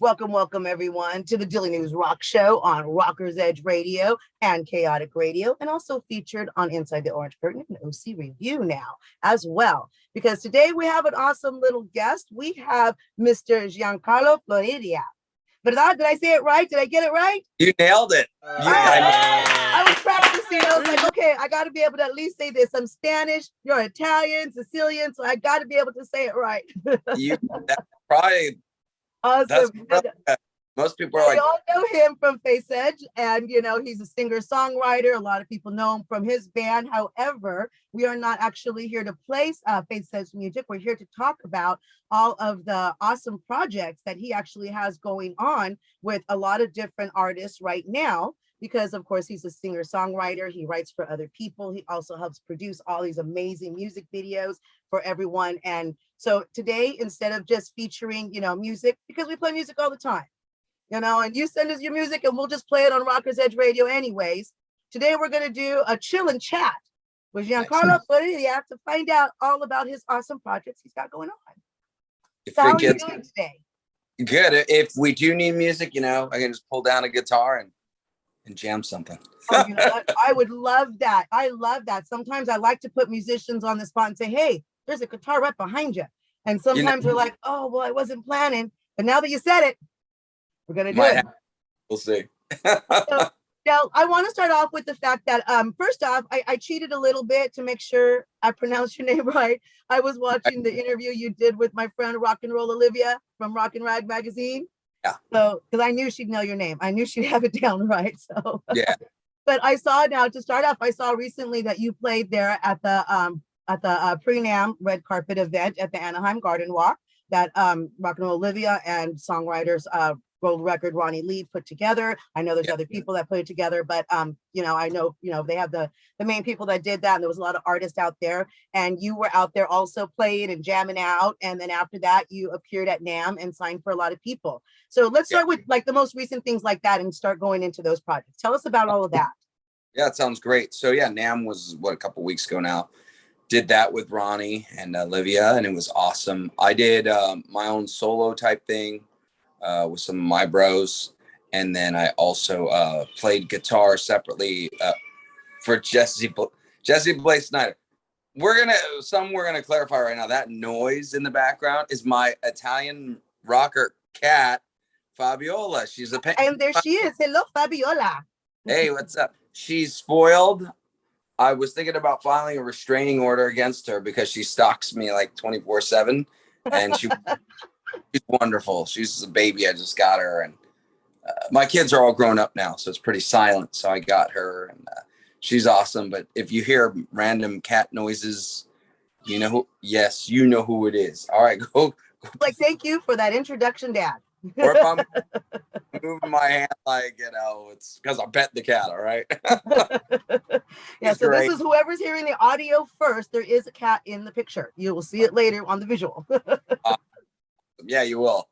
welcome everyone to the Daily News Rock Show on Rockers Edge Radio and Chaotic Radio, and also featured on Inside the Orange Curtain and OC Review now as well. Because today we have an awesome little guest. We have Mr. Giancarlo Floridia. ¿Verdad? Did I say it right? Did I get it right? You nailed it. I was practicing. I was like, okay, I got to be able to at least say this. I'm Spanish, you're Italian, Sicilian, so I got to be able to say it right. That's probably awesome. Most people are we all know him from FAITHSEDGE, and he's a singer-songwriter. A lot of people know him from his band. However, we are not actually here to play FAITHSEDGE music. We're here to talk about all of the awesome projects that he actually has going on with a lot of different artists right now. Because of course he's a singer-songwriter, he writes for other people. He also helps produce all these amazing music videos for everyone. And so today, instead of just featuring, music, because we play music all the time, and you send us your music and we'll just play it on Rockers Edge Radio anyways. Today we're going to do a chill and chat with Giancarlo Floridia to find out all about his awesome projects he's got going on. So how are you doing today? Good. If we do need music, I can just pull down a guitar and jam something. Oh, you know what? I would love that. I love that. Sometimes I like to put musicians on the spot and say, hey, there's a guitar right behind you. And sometimes we're like, oh, well, I wasn't planning. But now that you said it, we're going to do it. We'll see. So, Del, I want to start off with the fact that, first off, I cheated a little bit to make sure I pronounced your name right. I was watching the interview you did with my friend Rock and Roll Olivia from Rock and Rag magazine. Yeah. So, because I knew she'd know your name. I knew she'd have it down right. So, yeah. But I saw now to start off, I saw recently that you played there at the pre-NAMM red carpet event at the Anaheim Garden Walk that Rock and Roll Olivia and songwriters Gold Record Ronnie Lee put together. I know there's other people that put it together, but I know they have the main people that did that, and there was a lot of artists out there, and you were out there also playing and jamming out, and then after that you appeared at NAMM and signed for a lot of people. So let's start with like the most recent things like that and start going into those projects. Tell us about all of that. Yeah, it sounds great. So yeah, NAMM was a couple weeks ago now. Did that with Ronnie and Olivia, and it was awesome. I did my own solo type thing with some of my bros, and then I also played guitar separately for Jesse Blaze Snyder. We're gonna clarify right now, that noise in the background is my Italian rocker cat Fabiola. She's a and there she is. Hello, Fabiola. Hey, what's up? She's spoiled. I was thinking about filing a restraining order against her because she stalks me like 24/7, and she's wonderful. She's a baby. I just got her, and my kids are all grown up now, so it's pretty silent. So I got her, and she's awesome. But if you hear random cat noises, you know who it is. All right, go. Like, thank you for that introduction, Dad. Or if I'm moving my hand, like, it's because I pet the cat. All right. Yeah. So great. This is whoever's hearing the audio first. There is a cat in the picture. You will see it later on the visual. Yeah, you will.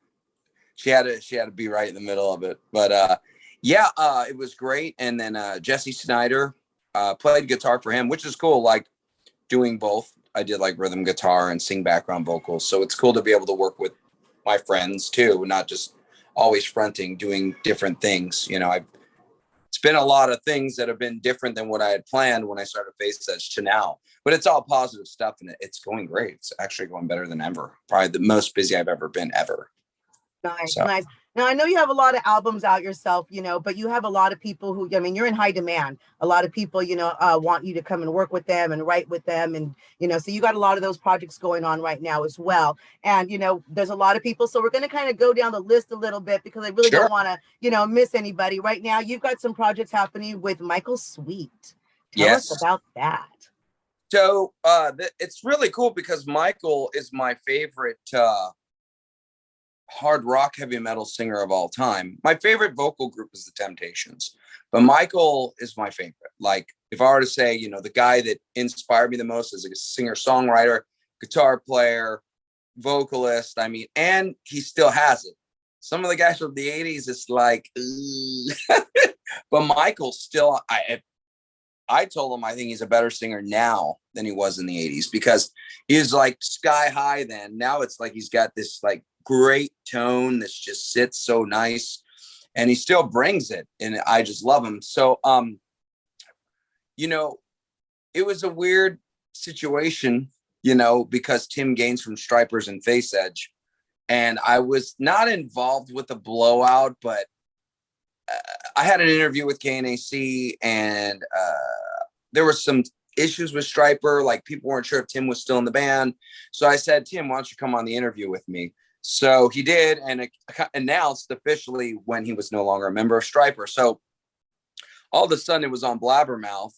She had to be right in the middle of it. But it was great. And then Jesse Snyder played guitar for him, which is cool. Like doing both. I did like rhythm guitar and sing background vocals. So it's cool to be able to work with my friends too, not just always fronting, doing different things. It's been a lot of things that have been different than what I had planned when I started FAITHSEDGE to now, but it's all positive stuff, and it's going great. It's actually going better than ever. Probably the most busy I've ever been ever. Nice. Now, I know you have a lot of albums out yourself, but you have a lot of people who, you're in high demand. A lot of people, want you to come and work with them and write with them. And, so you got a lot of those projects going on right now as well. And, there's a lot of people. So we're going to kind of go down the list a little bit because I really don't want to, miss anybody. Right now, you've got some projects happening with Michael Sweet. Tell us about that. So it's really cool because Michael is my favorite hard rock heavy metal singer of all time. My favorite vocal group is the Temptations, but Michael is my favorite. Like if I were to say, the guy that inspired me the most as a singer songwriter, guitar player, vocalist, and he still has it. Some of the guys from the 80s, it's like but Michael still, I told him I think he's a better singer now than he was in the 80s because he was like sky high then. Now it's like he's got this like great tone that just sits so nice, and he still brings it, and I just love him. So, you know, it was a weird situation, you know, because Tim Gaines from Stripers and FAITHSEDGE, and I was not involved with the blowout, but I had an interview with KNAC, and there were some issues with Striper. Like, people weren't sure if Tim was still in the band. So I said, Tim, why don't you come on the interview with me? So he did, and it announced officially when he was no longer a member of Striper. So all of a sudden it was on Blabbermouth,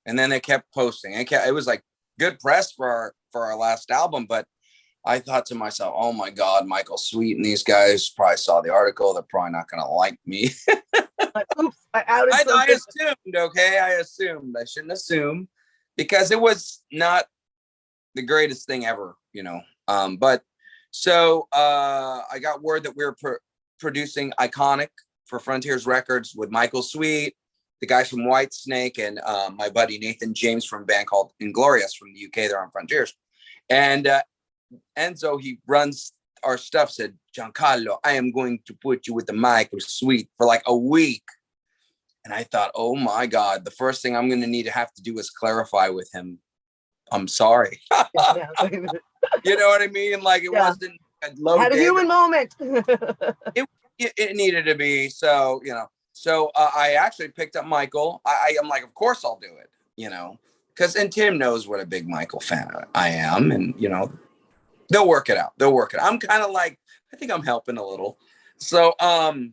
and then they kept posting. It was like good press for our last album, but I thought to myself, oh my God, Michael Sweet and these guys probably saw the article. They're probably not going to like me. Like, oops, I assumed, okay? I assumed. I shouldn't assume, because it was not the greatest thing ever, you know. But so I got word that we were producing Iconic for Frontiers Records with Michael Sweet, the guys from Whitesnake, and my buddy Nathan James from a band called Inglorious from the UK. They're on Frontiers. And Enzo, he runs our stuff, said, Giancarlo, I am going to put you with the Michael Sweet for like a week. And I thought, oh my God, the first thing I'm going to need to have to do is clarify with him, I'm sorry. You know what I mean? Like, it wasn't a low had a human moment. it needed to be. So, you know, so I actually picked up Michael. I'm like, of course I'll do it, you know, and Tim knows what a big Michael fan I am. And, you know, they'll work it out. I'm kind of like, I think I'm helping a little. So, I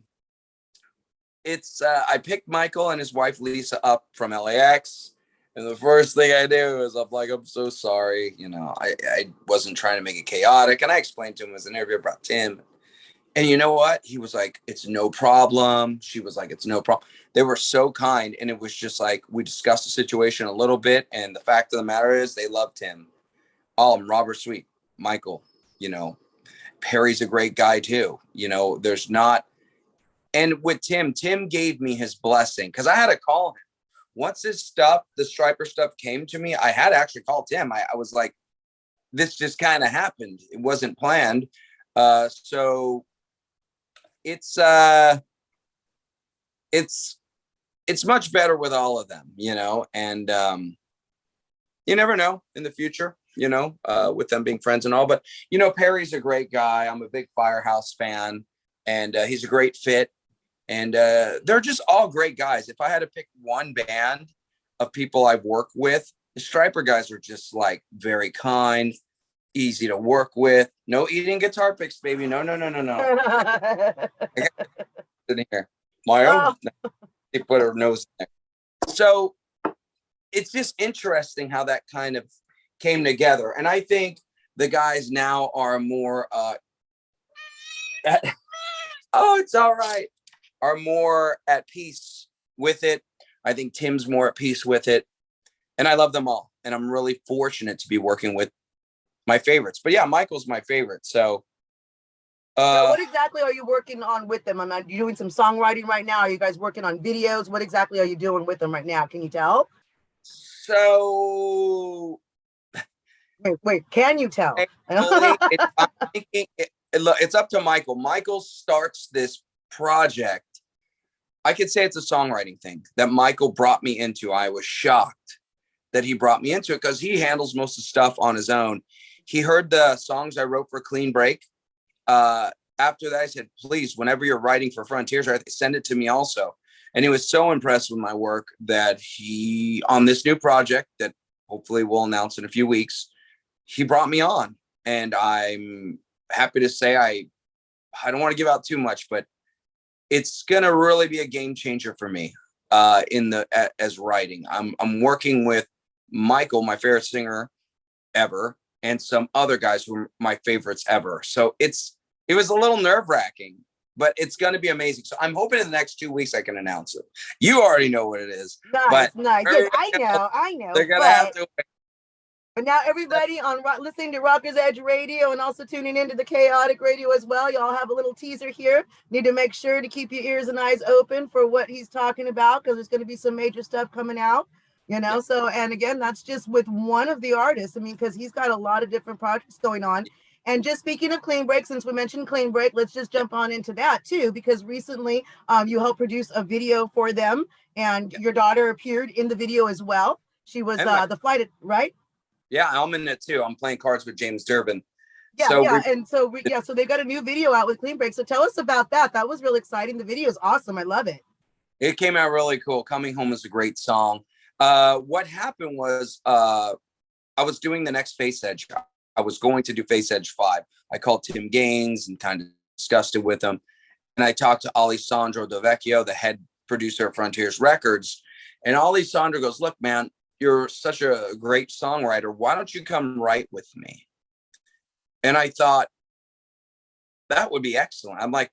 picked Michael and his wife, Lisa, up from LAX. And the first thing I do is I'm like, I'm so sorry. You know, I wasn't trying to make it chaotic. And I explained to him as an interview about Tim. And you know what? He was like, it's no problem. She was like, it's no problem. They were so kind. And it was just like, we discussed the situation a little bit. And the fact of the matter is, they loved him. Robert Sweet, Michael, you know, Perry's a great guy too. You know, there's not. And with Tim gave me his blessing, because I had to call him. Once his stuff, the Striper stuff came to me, I had to actually call Tim. I was like, this just kind of happened. It wasn't planned. So it's much better with all of them, you know, and you never know in the future, you know, with them being friends and all. But, you know, Perry's a great guy. I'm a big Firehouse fan, and he's a great fit. And they're just all great guys. If I had to pick one band of people I've worked with, the Striper guys are just like very kind, easy to work with. No eating guitar picks, baby. No. In here. My own. Oh. They put her nose in there. So it's just interesting how that kind of came together. And I think the guys now are more it's all right. Are more at peace with it. I think Tim's more at peace with it. And I love them all. And I'm really fortunate to be working with my favorites. But yeah, Michael's my favorite. So what exactly are you working on with them? Are you doing some songwriting right now? Are you guys working on videos? What exactly are you doing with them right now? Can you tell? So wait, can you tell? It's up to Michael. Michael starts this project. I could say it's a songwriting thing that Michael brought me into. I was shocked that he brought me into it, because he handles most of the stuff on his own. He heard the songs I wrote for Clean Break. After that, I said, please, whenever you're writing for Frontiers, send it to me also. And he was so impressed with my work that he, on this new project that hopefully we'll announce in a few weeks, he brought me on. And I'm happy to say, I don't want to give out too much, but it's going to really be a game changer for me as writing. I'm working with Michael, my favorite singer ever, and some other guys who are my favorites ever. So it was a little nerve-wracking, but it's going to be amazing. So I'm hoping in the next 2 weeks I can announce it. You already know what it is. Nice. Yes, I know. They're going to have to wait. But now everybody listening to Rockers Edge Radio and also tuning into the Chaotic Radio as well, y'all have a little teaser here. Need to make sure to keep your ears and eyes open for what he's talking about, because there's going to be some major stuff coming out, you know. So, and again, that's just with one of the artists. I mean, because he's got a lot of different projects going on. And just speaking of Clean Break, since we mentioned Clean Break, let's just jump on into that too, because recently you helped produce a video for them, and your daughter appeared in the video as well. She was the flight, right? Yeah, I'm in it too. I'm playing cards with James Turbin. Yeah, so yeah, and so so they got a new video out with Clean Break. So tell us about that. That was really exciting. The video is awesome. I love it. It came out really cool. Coming Home is a great song. What happened was I was doing the next FAITHSEDGE. I was going to do FAITHSEDGE 5. I called Tim Gaines and kind of discussed it with him. And I talked to Alessandro Dovecchio, the head producer of Frontiers Records. And Alessandro goes, look, man, you're such a great songwriter. Why don't you come write with me? And I thought, that would be excellent. I'm like,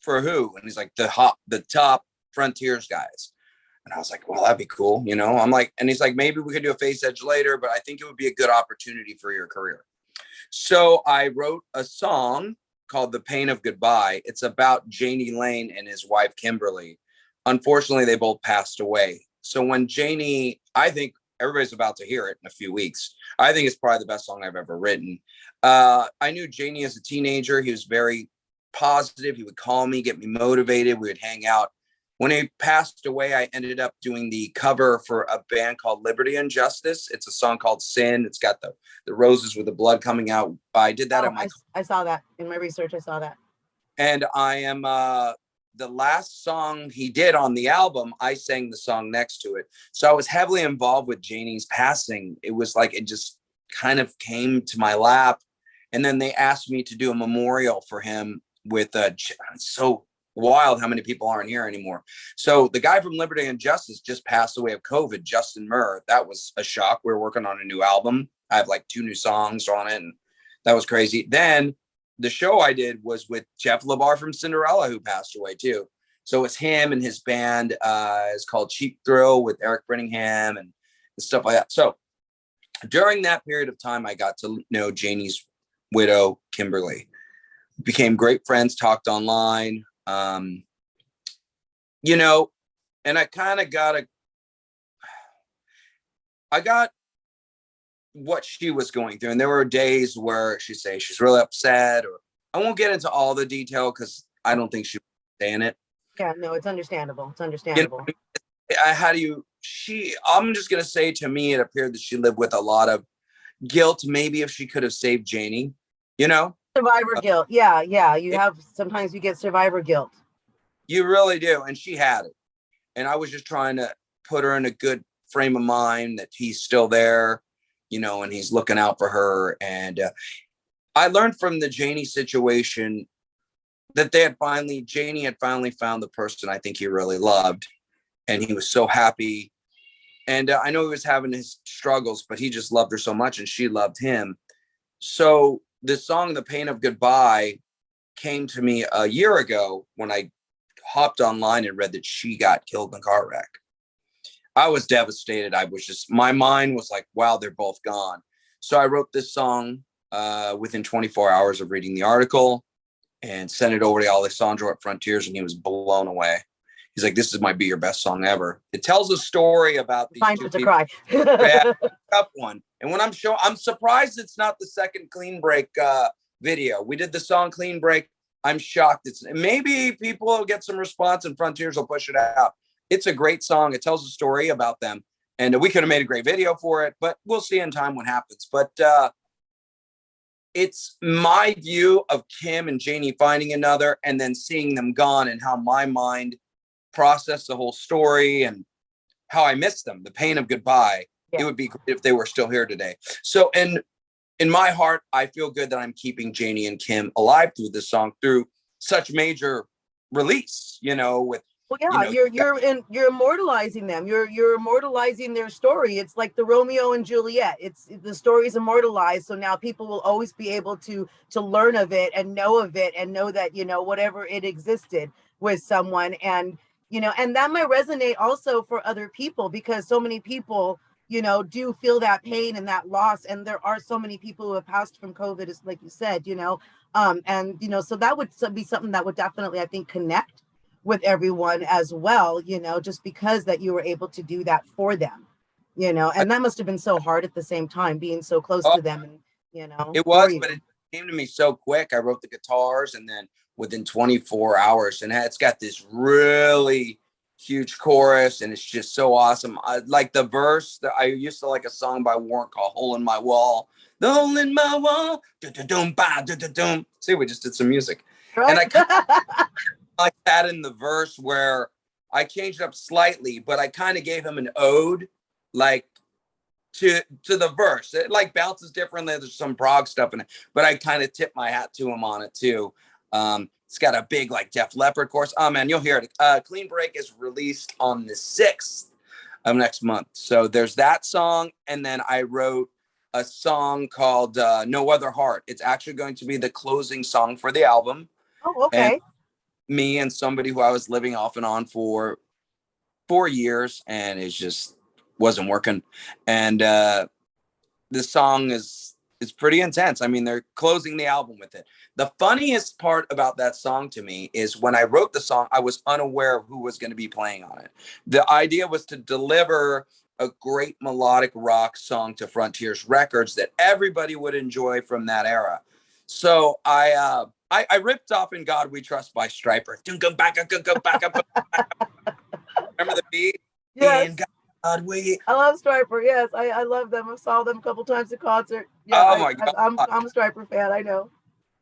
for who? And he's like, the top Frontiers guys. And I was like, well, that'd be cool. You know, I'm like, and he's like, maybe we could do a FAITHSEDGE later, but I think it would be a good opportunity for your career. So I wrote a song called The Pain of Goodbye. It's about Janie Lane and his wife, Kimberly. Unfortunately, they both passed away. So when Janie, I think everybody's about to hear it in a few weeks. I think it's probably the best song I've ever written. I knew Janie as a teenager. He was very positive. He would call me, get me motivated. We would hang out. When he passed away, I ended up doing the cover for a band called Liberty and Justice. It's a song called Sin. It's got the roses with the blood coming out. I did that. I saw that in my research. I saw that. And I am the last song he did on the album. I sang the song next to it. So I was heavily involved with Janie's passing. It was like it just kind of came to my lap. And then they asked me to do a memorial for him with so wild how many people aren't here anymore. So the guy from Liberty and Justice just passed away of COVID, Justin Murr. That was a shock. We were working on a new album. I have like 2 new songs on it, and that was crazy. Then the show I did was with Jeff LaBar from Cinderella, who passed away too. So it's him and his band. It's called Cheap Thrill with Eric Brinningham and stuff like that. So during that period of time, I got to know Janie's widow, Kimberly. Became great friends, talked online. You know, and I kind of I got what she was going through. And there were days where she'd say she's really upset, or I won't get into all the detail because I don't think she would stay in it. Yeah, no, it's understandable. It's understandable. You know, I'm just going to say, to me, it appeared that she lived with a lot of guilt. Maybe if she could have saved Janie, you know? Survivor guilt. Yeah. Sometimes you get survivor guilt. You really do. And she had it. And I was just trying to put her in a good frame of mind that he's still there, you know, and he's looking out for her. And I learned from the Janie situation that Janie had finally found the person I think he really loved. And he was so happy. And I know he was having his struggles, but he just loved her so much, and she loved him. So this song, The Pain of Goodbye, came to me a year ago when I hopped online and read that she got killed in a car wreck. I was devastated. My mind was like, wow, they're both gone. So I wrote this song within 24 hours of reading the article and sent it over to Alessandro at Frontiers, and he was blown away. He's like, this might be your best song ever. It tells a story about these two people. Cry. Yeah, tough one. And when I'm surprised it's not the second Clean Break video. We did the song Clean Break. I'm shocked. Maybe people will get some response and Frontiers will push it out. It's a great song. It tells a story about them. And we could have made a great video for it, but we'll see in time what happens. But it's my view of Kim and Janie finding another and then seeing them gone, and how my mind processed the whole story and how I miss them. The pain of goodbye. Yeah. It would be great if they were still here today. So, and in my heart, I feel good that I'm keeping Janie and Kim alive through this song, through such major release, you know, with, well, yeah, you're immortalizing them. You're immortalizing their story. It's like the Romeo and Juliet. The story's immortalized. So now people will always be able to learn of it and know of it and know that, you know, whatever it existed with someone. And, you know, and that might resonate also for other people, because so many people, you know, do feel that pain and that loss. And there are so many people who have passed from COVID, as like you said, you know, and, you know, so that would be something that would definitely, I think, connect with everyone as well, you know, just because that you were able to do that for them, you know, and that must have been so hard at the same time, being so close to them, and, you know. It was, but came to me so quick. I wrote the guitars, and then within 24 hours, and it's got this really huge chorus, and it's just so awesome. I like the verse that I used to like a song by Warren called "Hole in My Wall." The hole in my wall. See, we just did some music, and Right. I kind of like that in the verse where I changed up slightly, but I kind of gave him an ode, like to the verse. It like bounces differently. There's some prog stuff in it, but I kind of tip my hat to him on it too. It's got a big like Def Leppard chorus. Oh man, you'll hear it. Clean Break is released on the 6th of next month. So there's that song, and then I wrote a song called No Other Heart. It's actually going to be the closing song for the album. Oh, And okay. me and somebody who I was living off and on for 4 years, and it just wasn't working. And this song is pretty intense. I mean, they're closing the album with it. The funniest part about that song to me is when I wrote the song, I was unaware of who was going to be playing on it. The idea was to deliver a great melodic rock song to Frontiers Records that everybody would enjoy from that era. So I ripped off "In God We Trust" by Stryper. Remember the beat? Yes. In God we. I love Stryper. Yes, I love them. I saw them a couple times at concert. Yeah, Oh my God. I'm a Stryper fan. I know.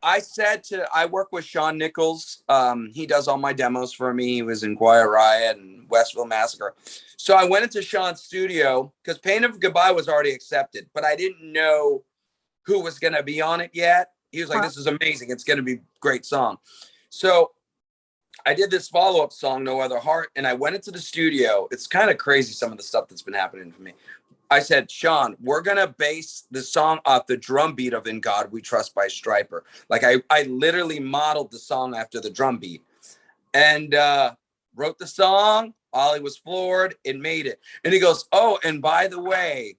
I work with Sean Nichols. He does all my demos for me. He was in Quiet Riot and Westville Massacre. So I went into Sean's studio because Pain of Goodbye was already accepted, but I didn't know who was going to be on it yet. He was like, this is amazing. It's going to be a great song. So I did this follow-up song, No Other Heart, and I went into the studio. It's kind of crazy, some of the stuff that's been happening to me. I said, Sean, we're going to base the song off the drum beat of In God We Trust by Stryper. Like I literally modeled the song after the drum beat and wrote the song. Ollie was floored. It made it. And he goes, oh, and by the way,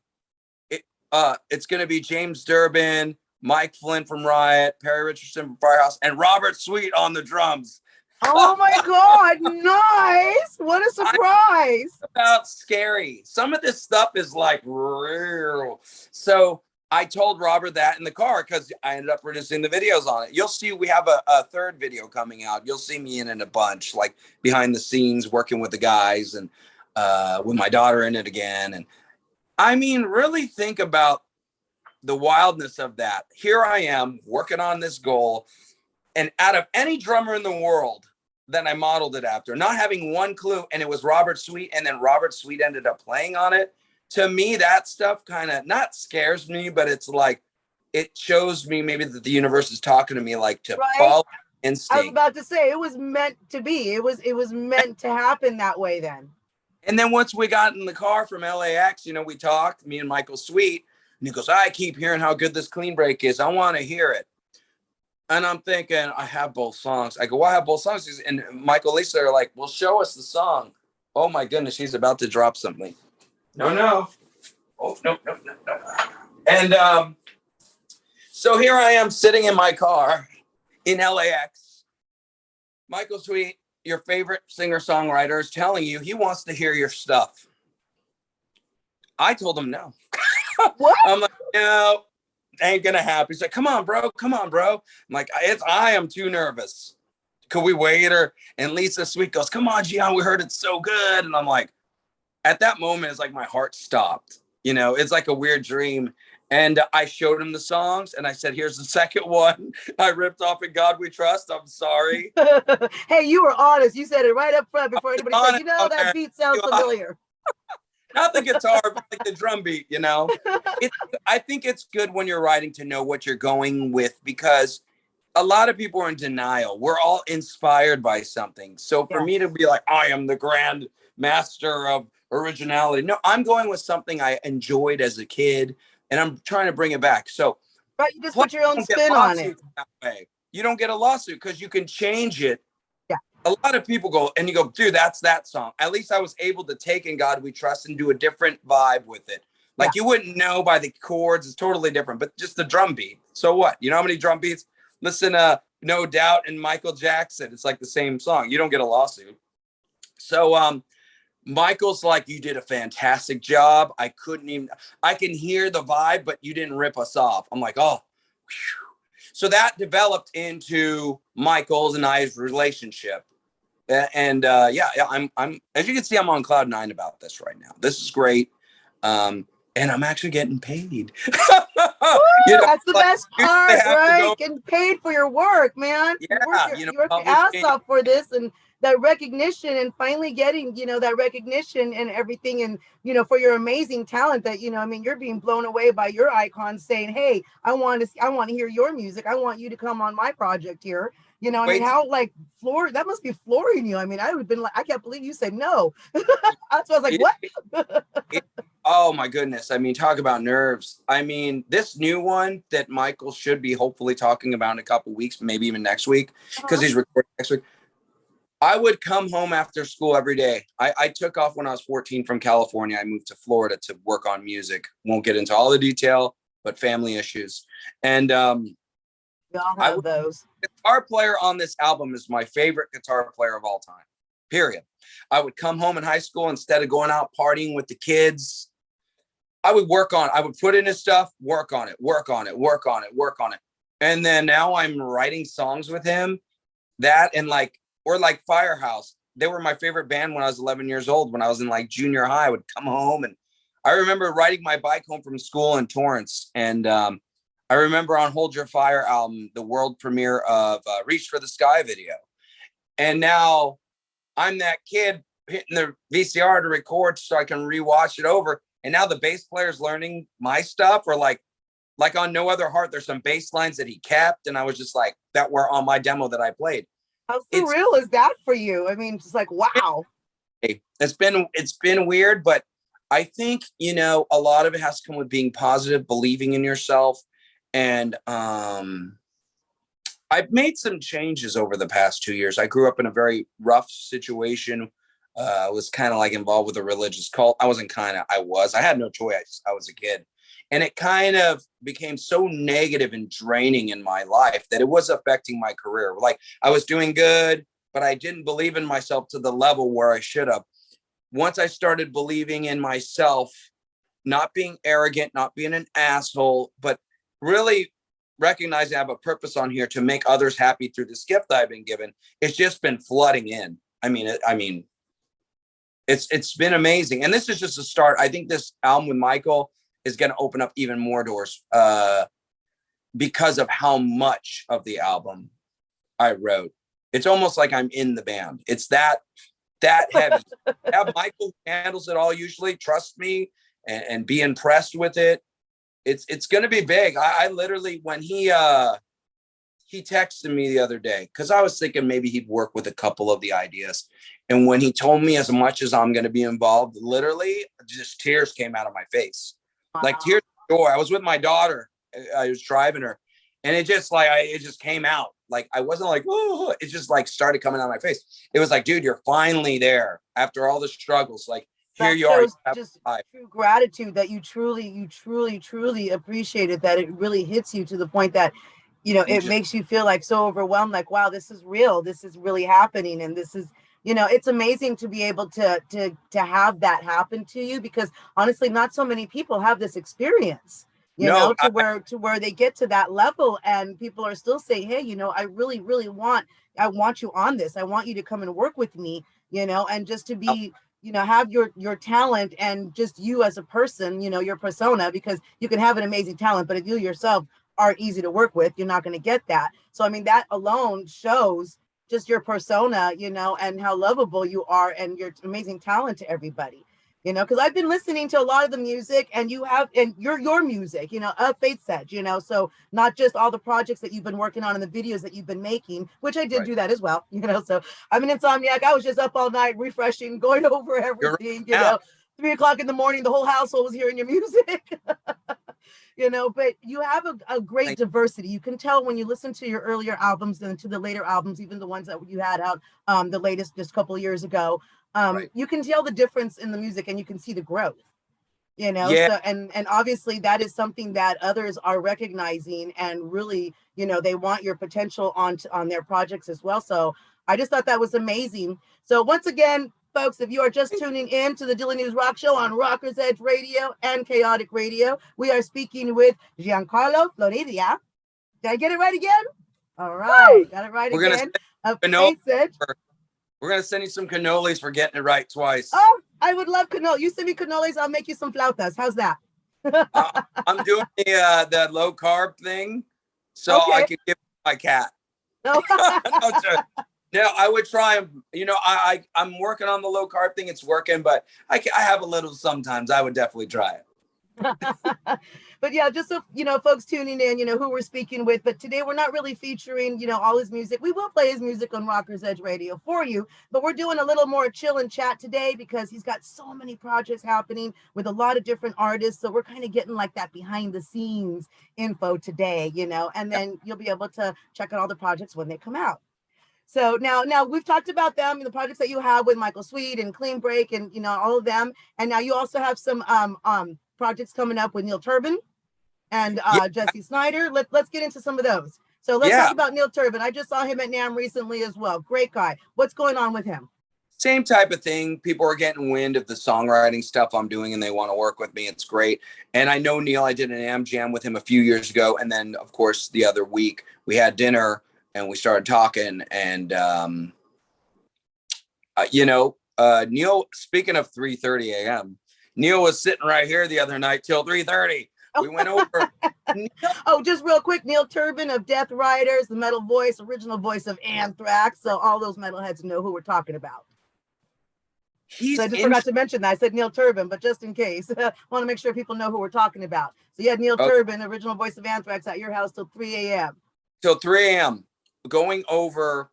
it's going to be James Turbin, Mike Flynn from Riot, Perry Richardson from Firehouse, and Robert Sweet on the drums. Oh my God, nice. What a surprise. About scary. Some of this stuff is like real. So I told Robert that in the car because I ended up producing the videos on it. You'll see we have a third video coming out. You'll see me in it a bunch, like behind the scenes working with the guys and with my daughter in it again. And I mean, really think about the wildness of that. Here I am working on this goal. And out of any drummer in the world that I modeled it after, not having one clue, and it was Robert Sweet, and then Robert Sweet ended up playing on it. To me, that stuff kind of not scares me, but it's like it shows me maybe that the universe is talking to me, like to follow instinct. I was about to say it was meant to be. It was meant to happen that way then. And then once we got in the car from LAX, we talked, me and Michael Sweet, and he goes, I keep hearing how good this Clean Break is. I want to hear it. And I'm thinking, I have both songs. I go, well, I have both songs. And Michael Lisa are like, well, show us the song. Oh my goodness, she's about to drop something. No. Oh, no. And so here I am sitting in my car in LAX. Michael Sweet, your favorite singer-songwriter, is telling you he wants to hear your stuff. I told him no. What? I'm like, no. Ain't gonna happen. He's like, come on, bro. I'm like, I am too nervous. Could we wait? And Lisa Sweet goes, come on, Gian, we heard it's so good. And I'm like, at that moment, it's like my heart stopped. It's like a weird dream. And I showed him the songs and I said, here's the second one. I ripped off In God We Trust. I'm sorry. Hey, you were honest. You said it right up front before anybody said, that beat sounds familiar. Not the guitar, but like the drum beat, I think it's good when you're writing to know what you're going with because a lot of people are in denial. We're all inspired by something. So for me to be like, I am the grand master of originality. No, I'm going with something I enjoyed as a kid and I'm trying to bring it back. So right, you just put your own spin on it. That way. You don't get a lawsuit because you can change it. Yeah. A lot of people go, and you go, dude, that's that song. At least I was able to take In God We Trust and do a different vibe with it. Like you wouldn't know by the chords. It's totally different, but just the drum beat. So what? You know how many drum beats? Listen, No Doubt and Michael Jackson. It's like the same song. You don't get a lawsuit. So Michael's like, you did a fantastic job. I can hear the vibe, but you didn't rip us off. I'm like, oh, whew. So that developed into Michael's and I's relationship. And I'm as you can see, I'm on cloud nine about this right now. This is great. And I'm actually getting paid. That's the like, best you usually part, have to right? go, Getting paid for your work, man. yeah, You work your ass publishing. off for this, and that recognition, and finally getting, that recognition and everything, and for your amazing talent that, I mean, you're being blown away by your icons saying, hey, I want to hear your music. I want you to come on my project here. I mean, Wait, how like floor that must be flooring you. I mean, I would have been like, I can't believe you said no. That's why I was like, it, what? it, oh my goodness. I mean, talk about nerves. I mean, this new one that Michael should be hopefully talking about in a couple weeks, maybe even next week, because he's recording next week. I would come home after school every day. I took off when I was 14 from California. I moved to Florida to work on music. Won't get into all the detail, but family issues. And We all have those. guitar player on this album is my favorite guitar player of all time, period. I would come home in high school, instead of going out partying with the kids, I would put in his stuff, work on it. And then now I'm writing songs with him, that and like Firehouse. They were my favorite band when I was 11 years old. When I was in like junior high, I would come home, and I remember riding my bike home from school in Torrance. And I remember on Hold Your Fire album, the world premiere of Reach for the Sky video. And now I'm that kid hitting the VCR to record so I can rewatch it over. And now the bass player's learning my stuff, or like on No Other Heart, there's some bass lines that he kept. And I was just like, that were on my demo that I played. How surreal is that for you? I mean, just like, wow. It's been weird, but I think, a lot of it has to come with being positive, believing in yourself. And I've made some changes over the past 2 years. I grew up in a very rough situation. Was kind of like involved with a religious cult. I had no choice. I was a kid. And it kind of became so negative and draining in my life that it was affecting my career. Like, I was doing good, but I didn't believe in myself to the level where I should have. Once I started believing in myself, not being arrogant, not being an asshole, but really recognizing I have a purpose on here to make others happy through this gift I've been given, it's just been flooding in. I mean, it's been amazing. And this is just a start. I think this album with Michael is going to open up even more doors because of how much of the album I wrote. It's almost like I'm in the band. It's that heavy. Have Michael handles it all usually, trust me, and be impressed with it. It's going to be big. I literally, when he texted me the other day, because I was thinking maybe he'd work with a couple of the ideas. And when he told me as much as I'm going to be involved, literally just tears came out of my face. Wow. Like tears of joy. I was with my daughter. I was driving her, and it just it just came out. Like, I wasn't like, oh, it just like started coming out of my face. It was like, dude, you're finally there after all the struggles. Like, here you are. Just true gratitude that you truly appreciated, that it really hits you to the point that, it makes you feel like so overwhelmed, like, wow, this is real. This is really happening. And this is, it's amazing to be able to have that happen to you, because honestly, not so many people have this experience, to where they get to that level, and people are still saying, hey, I really I want you on this. I want you to come and work with me, and just to be, have your talent and just you as a person, your persona, because you can have an amazing talent, but if you yourself aren't easy to work with, you're not going to get that. So, I mean, that alone shows just your persona, and how lovable you are, and your amazing talent to everybody, because I've been listening to a lot of the music, and your music, of FAITHSEDGE, so not just all the projects that you've been working on and the videos that you've been making, which I did do that as well, so I'm an insomniac. I was just up all night refreshing, going over everything, 3:00 in the morning, the whole household was hearing your music. But you have a great diversity. You can tell when you listen to your earlier albums and to the later albums, even the ones that you had out, the latest just a couple of years ago. You can tell the difference in the music, and you can see the growth. So and obviously that is something that others are recognizing, and really, they want your potential on their projects as well. So I just thought that was amazing. So once again, folks, if you are just tuning in to the Dilly News Rock Show on Rockers Edge Radio and Chaotic Radio, we are speaking with Giancarlo Floridia. Did I get it right again? All right, got it right We're gonna again. cannoli FAITHSEDGE. we're gonna send you some cannolis for getting it right twice. Oh, I would love cannoli. You send me cannolis, I'll make you some flautas. How's that? I'm doing the low carb thing, so I Okay. can give my cat. No. No, sir. No, I would try them. You know, I'm working on the low carb thing. It's working, but I have a little sometimes. I would definitely try it. But yeah, just so folks tuning in, who we're speaking with. But today we're not really featuring, all his music. We will play his music on Rockers Edge Radio for you, but we're doing a little more chill and chat today because he's got so many projects happening with a lot of different artists. So we're kind of getting like that behind the scenes info today, and then you'll be able to check out all the projects when they come out. So now we've talked about them, the projects that you have with Michael Sweet and Clean Break and all of them. And now you also have some projects coming up with Neil Turbin and Yeah, Jesse Snyder. Let's get into some of those. So let's yeah. talk about Neil Turbin. I just saw him at NAMM recently as well. Great guy. What's going on with him? Same type of thing. People are getting wind of the songwriting stuff I'm doing and they want to work with me. It's great. And I know Neil, I did an AM jam with him a few years ago. And then, of course, the other week we had dinner and we started talking. And, Neil, speaking of 3:30 a.m., Neil was sitting right here the other night till 3:30. We went over. Oh, just real quick, Neil Turbin of Death Riders, the metal voice, original voice of Anthrax. So all those metalheads know who we're talking about. So I just forgot to mention that. I said Neil Turbin, but just in case, I want to make sure people know who we're talking about. So you had Neil Turbin, original voice of Anthrax, at your house till 3 a.m. Till 3 a.m. going over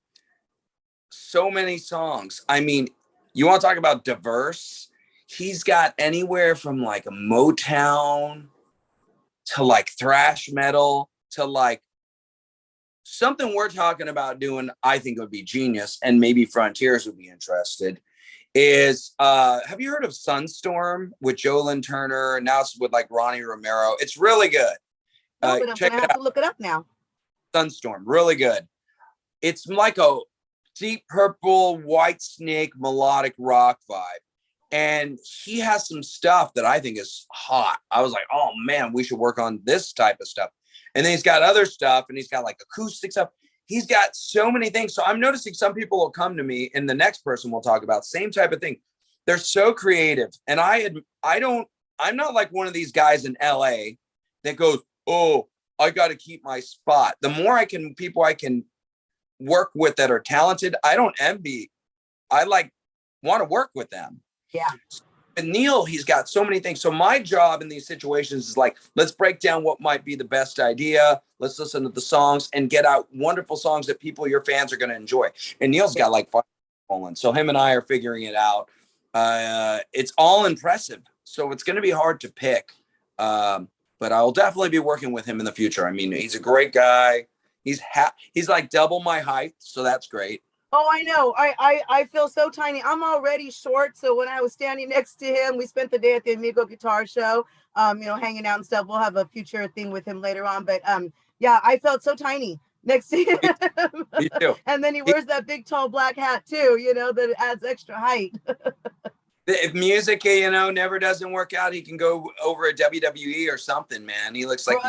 so many songs. I mean, you want to talk about diverse? He's got anywhere from like a Motown to like thrash metal to like something we're talking about doing. I think it would be genius, and maybe Frontiers would be interested. Is have you heard of Sunstorm with Jolyn Turner? And now it's with like Ronnie Romero. It's really good. No, but I'm gonna have to look it up now. Sunstorm, really good. It's like a Deep Purple, White Snake melodic rock vibe. And he has some stuff that I think is hot. I was like, oh man, we should work on this type of stuff. And then he's got other stuff and he's got like acoustic stuff. He's got so many things. So I'm noticing some people will come to me and the next person we'll talk about, same type of thing. They're so creative. And I'm not like one of these guys in LA that goes, oh, I got to keep my spot. The more people I can work with that are talented, I don't envy. I like want to work with them. Yeah. And Neil, he's got so many things. So my job in these situations is like, let's break down what might be the best idea. Let's listen to the songs and get out wonderful songs that your fans are going to enjoy. And Neil's got like 5 Poland. So him and I are figuring it out. It's all impressive. So it's going to be hard to pick. But I'll definitely be working with him in the future. I mean, he's a great guy. He's like double my height. So that's great. Oh, I know. I feel so tiny. I'm already short. So when I was standing next to him, we spent the day at the Amigo Guitar Show, hanging out and stuff. We'll have a future thing with him later on. But yeah, I felt so tiny next to him. Me too. And then he wears that big, tall black hat too, that adds extra height. If music, never doesn't work out, he can go over a WWE or something, man. He looks like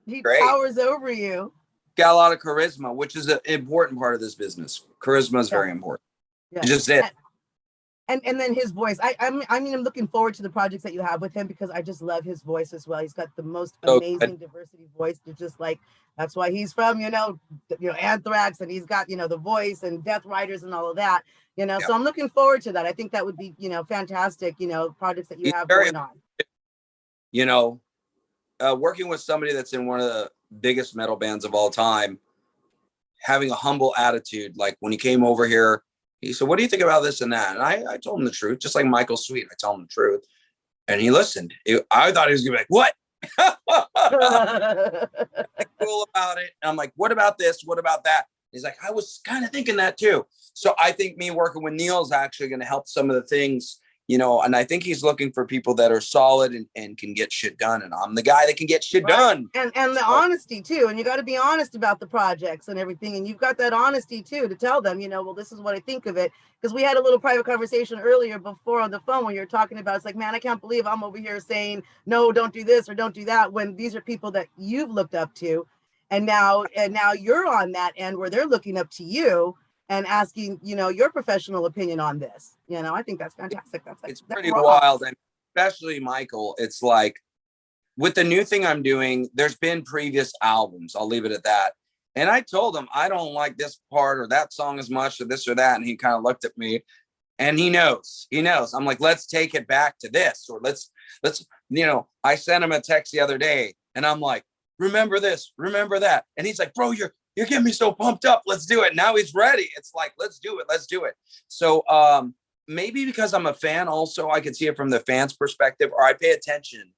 he great. Towers over you. Got a lot of charisma, which is an important part of this business. Charisma is very important. Yeah. Just it. And then his voice. I'm looking forward to the projects that you have with him because I just love his voice as well. He's got the most amazing diversity voice. It's just like that's why he's from Anthrax, and he's got the voice and Death Riders and all of that. Yeah. So I'm looking forward to that. I think that would be fantastic. Projects that you have going on. Working with somebody that's in one of the biggest metal bands of all time, having a humble attitude. Like when he came over here, he said, what do you think about this and that? And I told him the truth, just like Michael Sweet. I told him the truth. And he listened. I thought he was going to be like, what? Cool about it. And I'm like, what about this? What about that? He's like, I was kind of thinking that too. So I think me working with Neil is actually going to help some of the things, and I think he's looking for people that are solid and can get shit done. And I'm the guy that can get shit done. And the honesty too. And you got to be honest about the projects and everything. And you've got that honesty too, to tell them, well, this is what I think of it. Because we had a little private conversation earlier before on the phone when you're talking about, it's like, man, I can't believe I'm over here saying, no, don't do this or don't do that. When these are people that you've looked up to. And now you're on that end where they're looking up to you and asking, your professional opinion on this. I think that's fantastic. It's pretty wild. And especially Michael, it's like with the new thing I'm doing, there's been previous albums. I'll leave it at that. And I told him, I don't like this part or that song as much or this or that. And he kind of looked at me and he knows. I'm like, let's take it back to this, or let's, I sent him a text the other day and I'm like, remember this, remember that. And he's like, bro, you're getting me so pumped up. Let's do it. Now he's ready. It's like, let's do it. So maybe because I'm a fan also, I could see it from the fans' perspective, or I pay attention.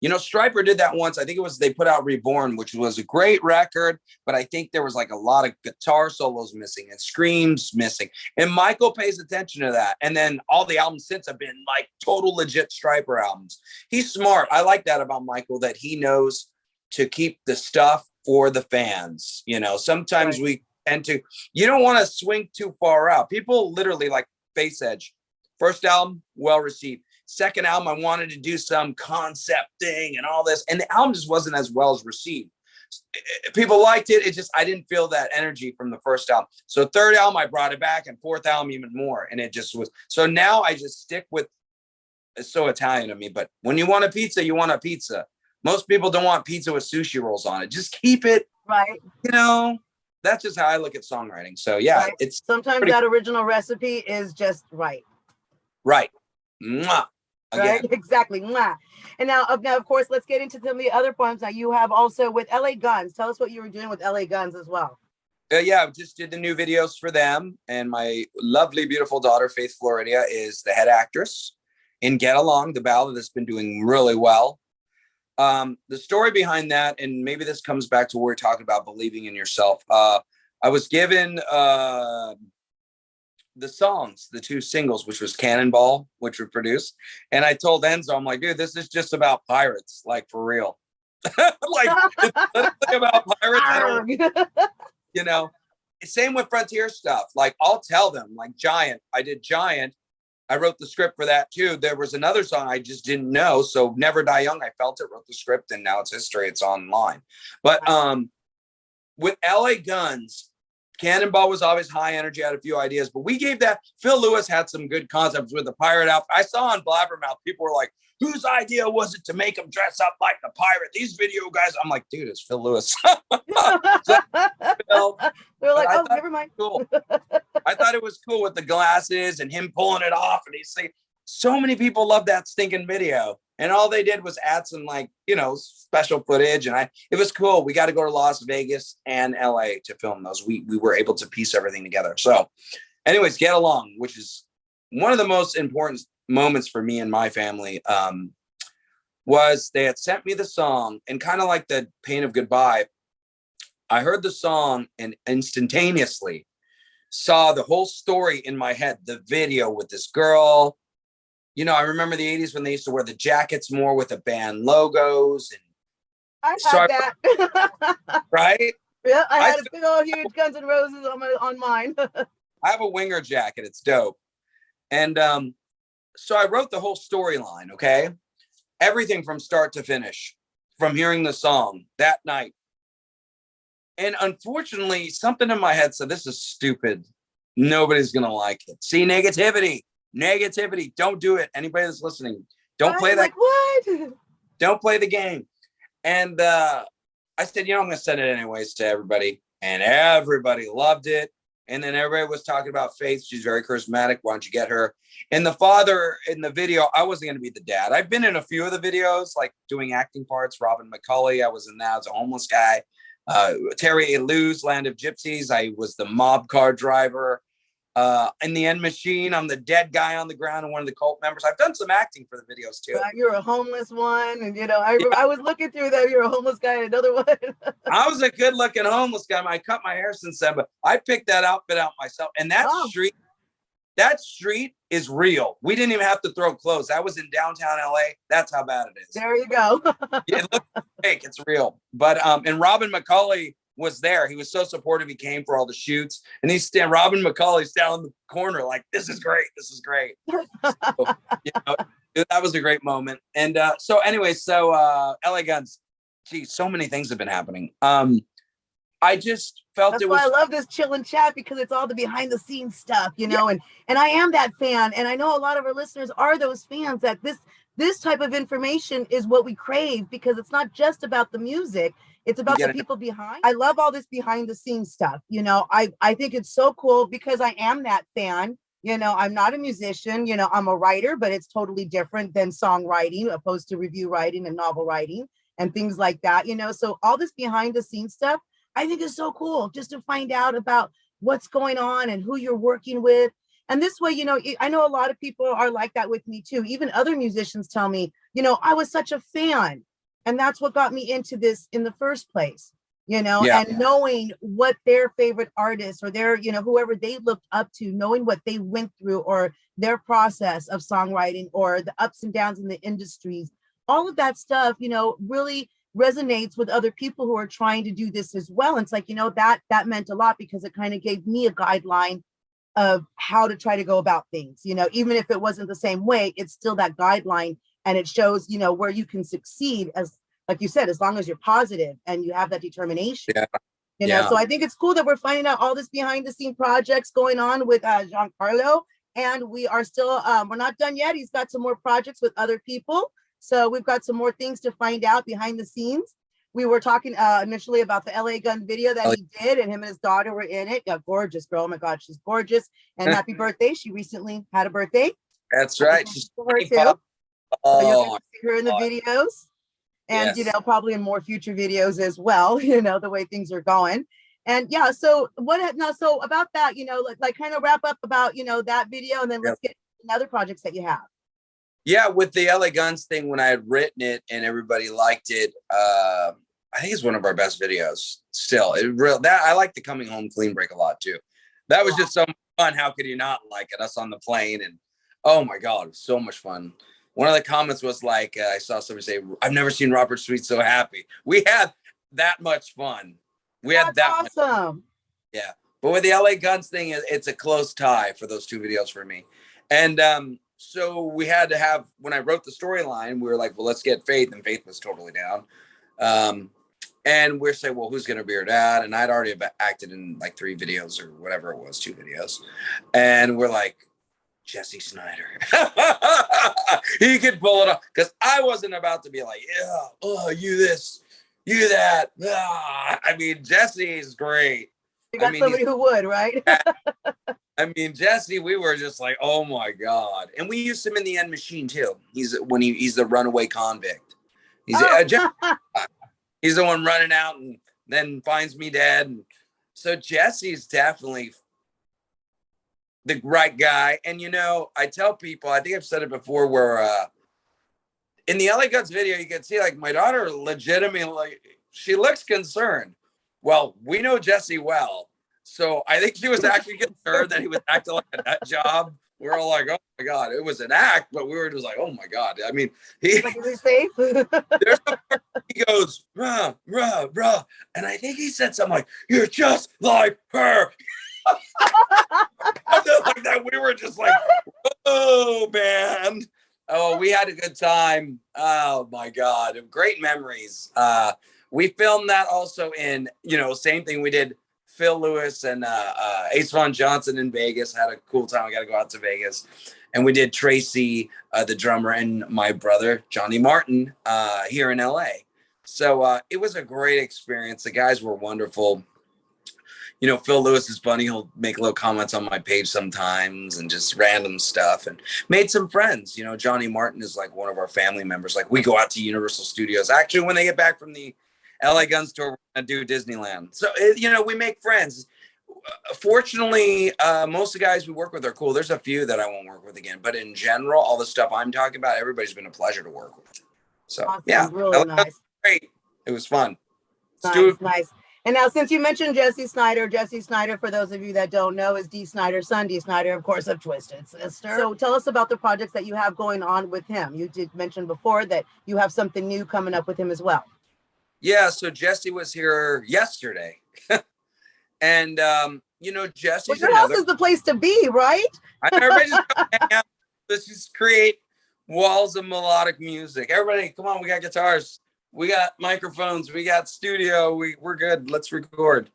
Stryper did that once. I think it was, they put out Reborn, which was a great record, but I think there was like a lot of guitar solos missing and screams missing. And Michael pays attention to that. And then all the albums since have been like total legit Stryper albums. He's smart. I like that about Michael, that he knows to keep the stuff for the fans. Sometimes right. We tend to, you don't want to swing too far out. People literally like FAITHSEDGE. First album, well received. Second album, I wanted to do some concept thing and all this, and the album just wasn't as well as received. People liked it. It just, I didn't feel that energy from the first album. So third album, I brought it back, and fourth album even more. And it just was, so now I just stick with, it's so Italian to me, but when you want a pizza, you want a pizza. Most people don't want pizza with sushi rolls on it. Just keep it, right. That's just how I look at songwriting. So yeah, right. It's sometimes that original recipe is just right. Right. Mwah. Right, exactly. Mwah. And now, of course, let's get into some of the other poems that you have also with LA Guns. Tell us what you were doing with LA Guns as well. Yeah, I just did the new videos for them. And my lovely, beautiful daughter, Faith Floridia, is the head actress in Get Along, the ballad that's been doing really well. The story behind that, and maybe this comes back to what we're talking about, believing in yourself. I was given the songs, the two singles, which was Cannonball, which were produced. And I told Enzo, I'm like, dude, this is just about pirates, like for real. Like it's about pirates. Same with Frontier stuff. Like I'll tell them, like Giant, I did Giant. I wrote the script for that too. There was another song I just didn't know. So Never Die Young, I felt it, wrote the script, and now it's history. It's online. But with LA Guns, Cannonball was always high energy, had a few ideas, but we gave that. Phil Lewis had some good concepts with the pirate outfit. I saw on Blabbermouth, people were like, whose idea was it to make him dress up like the pirate? These video guys. I'm like, dude, it's Phil Lewis. They're like, oh, never mind. Cool. I thought it was cool with the glasses and him pulling it off. And he's saying, so many people love that stinking video. And all they did was add some special footage. And it was cool. We got to go to Las Vegas and LA to film those. We were able to piece everything together. So anyways, Get Along, which is one of the most important moments for me and my family, was they had sent me the song, and kind of like the Pain of Goodbye, I heard the song and instantaneously saw the whole story in my head, the video with this girl. I remember the 80s when they used to wear the jackets more with the band logos. And I had that. Right? Yeah, I had a big old huge Guns N' Roses on mine. I have a winger jacket. It's dope. And so I wrote the whole storyline, okay? Everything from start to finish, from hearing the song that night. And unfortunately, something in my head said, this is stupid. Nobody's going to like it. See, negativity. Don't do it. Anybody that's listening, don't play that. Like, what? Don't play the game. And I said, I'm going to send it anyways to everybody. And everybody loved it. And then everybody was talking about Faith. She's very charismatic. Why don't you get her? And the father in the video, I wasn't going to be the dad. I've been in a few of the videos, like doing acting parts. Robin McCulley, I was in that as a homeless guy. Terry Lou's Land of Gypsies, I was the mob car driver. In the End Machine, I'm the dead guy on the ground and one of the cult members. I've done some acting for the videos too. You're a homeless one, and I remember I was looking through that. You're a homeless guy, and another one. I was a good-looking homeless guy. I cut my hair since then, but I picked that outfit out myself. And that street is real. We didn't even have to throw clothes. That was in downtown LA. That's how bad it is. There you go. It looks fake. It's real. But and Robin McCulley was there. He was so supportive. He came for all the shoots, and Robin McCulley's down in the corner like, this is great. So, that was a great moment. And so LA Guns, geez, so many things have been happening. I just felt That's it why was I love this chill and chat, because it's all the behind the scenes stuff, you know, yeah, and I am that fan. And I know a lot of our listeners are those fans, that this type of information is what we crave, because it's not just about the music. It's you about the get it. people behind. I love all this behind the scenes stuff. You know, I think it's so cool, because I am that fan. You know, I'm not a musician, you know, I'm a writer, but it's totally different than songwriting, opposed to review writing and novel writing and things like that, you know. So all this behind the scenes stuff, I think is so cool, just to find out about what's going on and who you're working with. And this way, you know, I know a lot of people are like that with me too. Even other musicians tell me, you know, I was such a fan. And that's what got me into this in the first place, you know, Yeah, and knowing what their favorite artists or their, you know, whoever they looked up to, knowing what they went through, or their process of songwriting, or the ups and downs in the industries, all of that stuff, you know, really resonates with other people who are trying to do this as well. And it's like, you know, that meant a lot, because it kind of gave me a guideline of how to try to go about things. You know, even if it wasn't the same way, it's still that guideline, and it shows, you know, where you can succeed, as like you said, as long as you're positive and you have that determination. yeah, You know, yeah. so I think it's cool that we're finding out all this behind the scene projects going on with Giancarlo, and we are still we're not done yet. He's got some more projects with other people, so we've got some more things to find out behind the scenes. We were talking initially about the LA Gun video that he did, and him and his daughter were in it. A gorgeous girl. Oh my God, she's gorgeous. And happy birthday. She recently had a birthday. That's right. She's For her too. 25. So you'll get Oh, to see her in the videos, and you yes. know, probably in more future videos as well, you know, the way things are going. And yeah, so what now, so about that, you know, like kind of wrap up about, you know, that video, and then let's get into other projects that you have. Yeah, with the LA Guns thing, when I had written it and everybody liked it, I think it's one of our best videos still. That I like the Coming Home Clean break a lot too. That was just so much fun. How could you not like it? Us on the plane, and oh my God, it was so much fun. One of the comments was like, I saw somebody say, "I've never seen Robert Sweet so happy." We had that much fun. We had that much Awesome. Yeah. But with the LA Guns thing, it's a close tie for those two videos for me. And so we had to have, when I wrote the storyline, we were like, well, let's get Faith. And Faith was totally down. And we're saying, well, who's going to be her dad? And I'd already acted in like 3 videos or whatever it was, 2 videos. And we're like, Jesse Snyder. He could pull it off. Because I wasn't about to be like, yeah, oh, you this, you that. I mean, Jesse is great. You got somebody who would, right? I mean, Jesse, we were just like, oh my God. And we used him in the End Machine too. He's the runaway convict. He's he's the one running out and then finds me dead. And so Jesse's definitely the right guy. And you know, I tell people, I think I've said it before, where in the LA Guts video, you can see like my daughter legitimately, she looks concerned. Well, we know Jesse well. So I think she was actually concerned that he was acting like a nut job. We were all like, oh my God, it was an act, but we were just like, oh my God. I mean, Like, is he safe? there's a part he goes, rah, rah, rah. And I think he said something like, you're just like her. Like that, we were just like, oh man. Oh, we had a good time. Oh my God. Great memories. We filmed that also in, you know, same thing we did. Phil Lewis and Ace Von Johnson in Vegas. Had a cool time. I got to go out to Vegas. And we did Tracy, the drummer, and my brother, Johnny Martin, here in LA. So it was a great experience. The guys were wonderful. You know, Phil Lewis is funny. He'll make little comments on my page sometimes and just random stuff, and made some friends. You know, Johnny Martin is like one of our family members. Like, we go out to Universal Studios. Actually, when they get back from the LA Guns tour, we're going to do Disneyland. So, you know, we make friends. Fortunately, most of the guys we work with are cool. There's a few that I won't work with again. But in general, all the stuff I'm talking about, everybody's been a pleasure to work with. So, awesome. yeah. Really nice. Great. It was fun. Nice. And now, since you mentioned Jesse Snyder, for those of you that don't know, is Dee Snider's son. Dee Snider, of course, of Twisted Sister. So tell us about the projects that you have going on with him. You did mention before that you have something new coming up with him as well. Yeah, so Jesse was here yesterday. And, you know, Jesse's your house is the place to be, right? Everybody just come hang out. Let's just create walls of melodic music. Everybody, come on, we got guitars. We got microphones. We got studio. We're good. Let's record.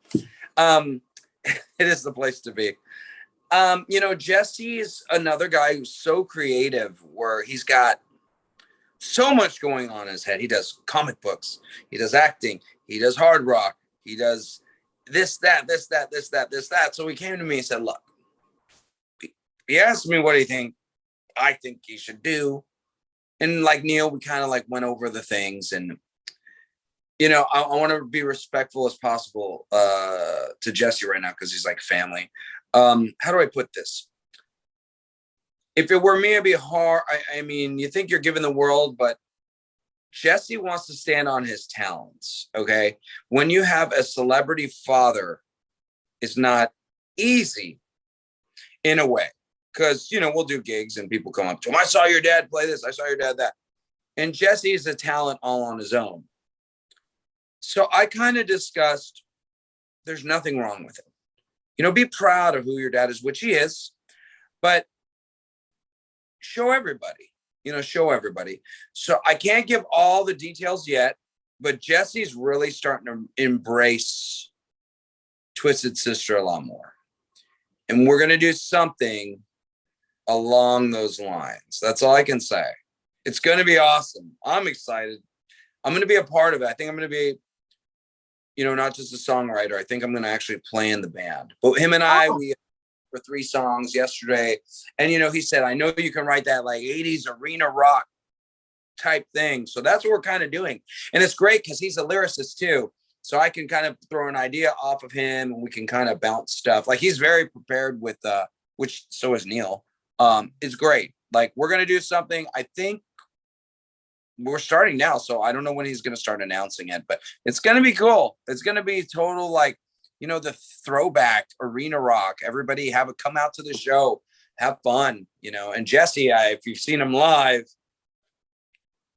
It is the place to be. Jesse is another guy who's so creative, where he's got so much going on in his head. He does comic books. He does acting. He does hard rock. He does this, that, this, that, this, that, this, that. So he came to me and said, look, he asked me what do you think I think he should do. And like Neil, we kind of like went over the things, and I want to be respectful as possible to Jesse right now, because he's like family. How do I put this? If it were me, it'd be hard. I mean, you think you're giving the world, but Jesse wants to stand on his talents. Okay. When you have a celebrity father, it's not easy in a way, because, we'll do gigs and people come up to him. I saw your dad play this. I saw your dad that. And Jesse is a talent all on his own. So I kind of discussed, there's nothing wrong with it. Be proud of who your dad is, which he is, but show everybody, show everybody. So I can't give all the details yet, but Jesse's really starting to embrace Twisted Sister a lot more. And we're going to do something along those lines. That's all I can say. It's going to be awesome. I'm excited. I'm going to be a part of it. I think I'm going to be, not just a songwriter. I think I'm going to actually play in the band. But him and I, we for 3 songs yesterday. And, he said, I know you can write that like 80s arena rock type thing. So that's what we're kind of doing. And it's great because he's a lyricist too. So I can kind of throw an idea off of him, and we can kind of bounce stuff. Like, he's very prepared with, which so is Neil. It's great. Like, we're going to do something. I think we're starting now. So I don't know when he's going to start announcing it, but it's going to be cool. It's going to be total, like, the throwback arena rock. Everybody come out to the show, have fun, and Jesse, if you've seen him live,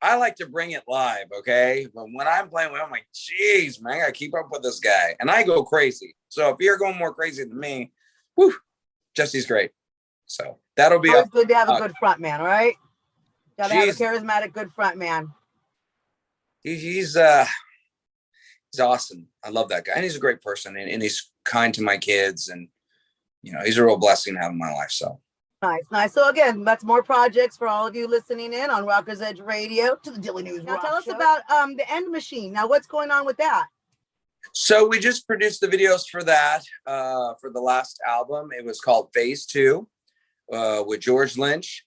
I like to bring it live. Okay. But when I'm playing with him, I'm like, geez, man, I gotta keep up with this guy. And I go crazy. So if you're going more crazy than me, whew, Jesse's great. So that'll be always good to have a good front man, right? Gotta have a charismatic, good front man. He's awesome. I love that guy. And he's a great person, and he's kind to my kids, and he's a real blessing to have in my life. So nice. So again, that's more projects for all of you listening in on Rockers Edge Radio to the Daily News. Now tell us about the End Machine. Now, what's going on with that? So we just produced the videos for that, for the last album. It was called Phase 2, with George Lynch,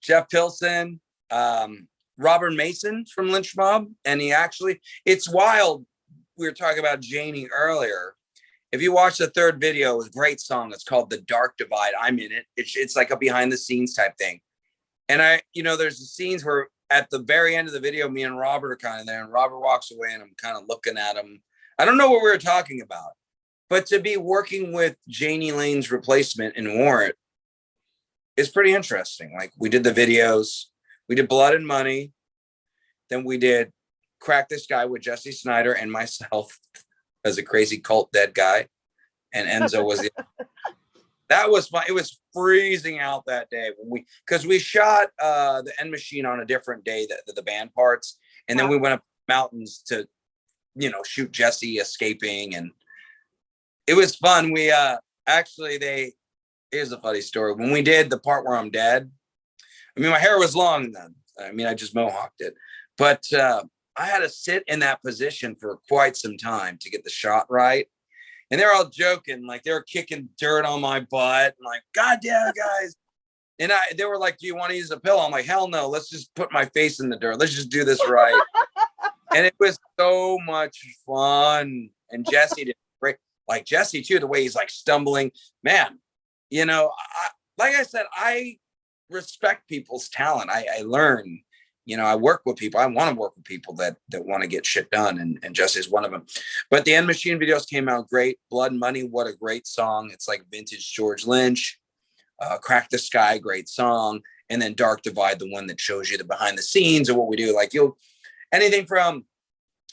Jeff Pilson, Robert Mason from Lynch Mob. And it's wild. We were talking about Janie earlier. If you watch the 3rd video, it's a great song. It's called The Dark Divide. I'm in it. It's like a behind the scenes type thing. And there's the scenes where at the very end of the video, me and Robert are kind of there, and Robert walks away, and I'm kind of looking at him. I don't know what we were talking about, but to be working with Janie Lane's replacement in Warrant is pretty interesting. Like, we did the videos, we did Blood and Money. Then we did Crack This Guy with Jesse Snyder and myself as a crazy cult dead guy. And Enzo was that was fun. It was freezing out that day because we shot the End Machine on a different day, the band parts. And then we went up mountains to, shoot Jesse escaping. And it was fun. We here's a funny story. When we did the part where I'm dead, my hair was long then. I just mohawked it. But I had to sit in that position for quite some time to get the shot right. And they're all joking, like they were kicking dirt on my butt. I'm like, God damn, guys. And they were like, do you want to use a pillow? I'm like, hell no, let's just put my face in the dirt. Let's just do this right. And it was so much fun. And Jesse did great. Like Jesse too, the way he's like stumbling. Man, like I said, I respect people's talent. I learn. I work with people. I want to work with people that want to get shit done. And Jesse's one of them. But the End Machine videos came out great. Blood and Money, what a great song. It's like vintage George Lynch. Crack the Sky, great song. And then Dark Divide, the one that shows you the behind the scenes of what we do. Like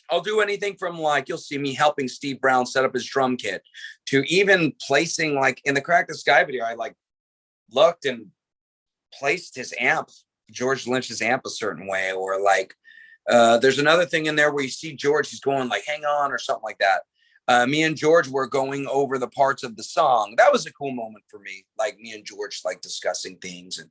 I'll do anything from like, you'll see me helping Steve Brown set up his drum kit to even placing, like in the Crack the Sky video, I like looked and placed his amp, George Lynch's amp, a certain way, or like There's another thing in there where you see George, he's going like, hang on, or something like that. Me and George were going over the parts of the song. That was a cool moment for me. Like me and George, like discussing things. And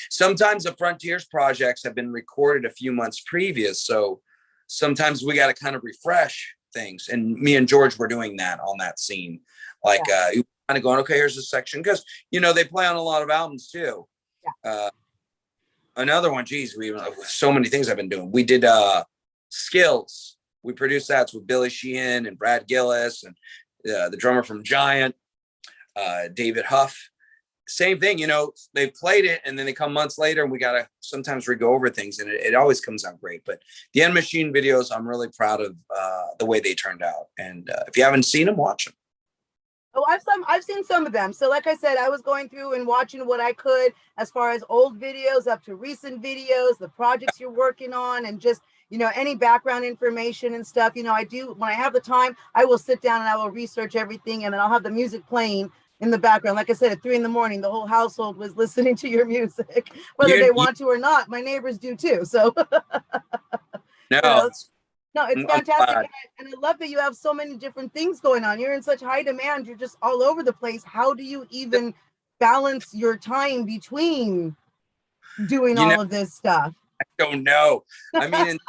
sometimes the Frontiers projects have been recorded a few months previous. So sometimes we got to kind of refresh things. And me and George were doing that on that scene. Like, kind of going, okay, here's this section. Cause you know, they play on a lot of albums too. Another one, geez, we so many things I've been doing. We did Skills. We produced that with Billy Sheehan and Brad Gillis and the drummer from Giant, David Huff. Same thing, you know, they played it and then they come months later and we got to sometimes re-go over things and it always comes out great. But the End Machine videos, I'm really proud of the way they turned out. And if you haven't seen them, watch them. Oh, I've seen some of them. So like I said, I was going through and watching what I could as far as old videos up to recent videos, the projects you're working on, and just, you know, any background information and stuff. You know, I do, when I have the time, I will sit down and I will research everything, and then I'll have the music playing in the background. Like I said, at 3 a.m, the whole household was listening to your music, whether they want to or not. My neighbors do too. So no, you know, no, it's fantastic. And I love that you have so many different things going on. You're in such high demand. You're just all over the place. How do you even balance your time between doing all of this stuff? I don't know. I mean,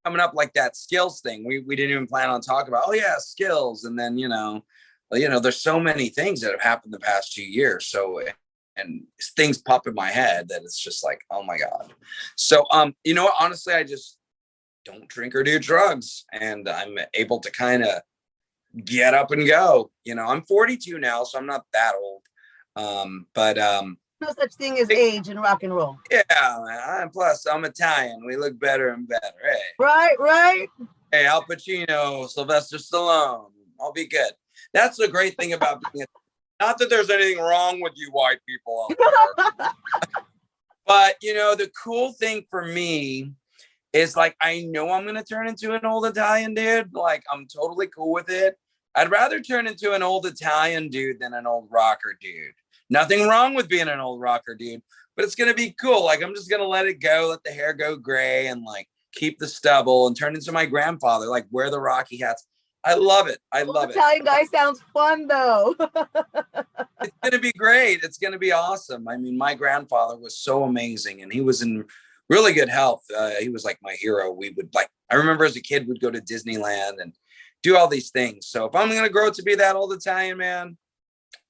coming up like that skills thing, we didn't even plan on talking about, oh yeah, skills. And then, you know, there's so many things that have happened the past 2 years. So, and things pop in my head that it's just like, oh my God. So, you know what, honestly, I just don't drink or do drugs, and I'm able to kind of get up and go. You know, I'm 42 now, so I'm not that old. But no such thing as age in rock and roll. Yeah, man. Plus I'm Italian. We look better and better. Hey, right. Hey, Al Pacino, Sylvester Stallone. I'll be good. That's the great thing about being not that there's anything wrong with you white people out there. But you know, the cool thing for me is like, I know I'm going to turn into an old Italian dude. Like, I'm totally cool with it. I'd rather turn into an old Italian dude than an old rocker dude. Nothing wrong with being an old rocker dude, but it's going to be cool. Like, I'm just going to let it go, let the hair go gray, and like keep the stubble and turn into my grandfather, like wear the Rocky hats. I love it. I love it. Italian guy sounds fun though. It's going to be great. It's going to be awesome. I mean, my grandfather was so amazing, and he was in really good health. He was like my hero. We would like, I remember as a kid, we'd go to Disneyland and do all these things. So if I'm going to grow to be that old Italian man,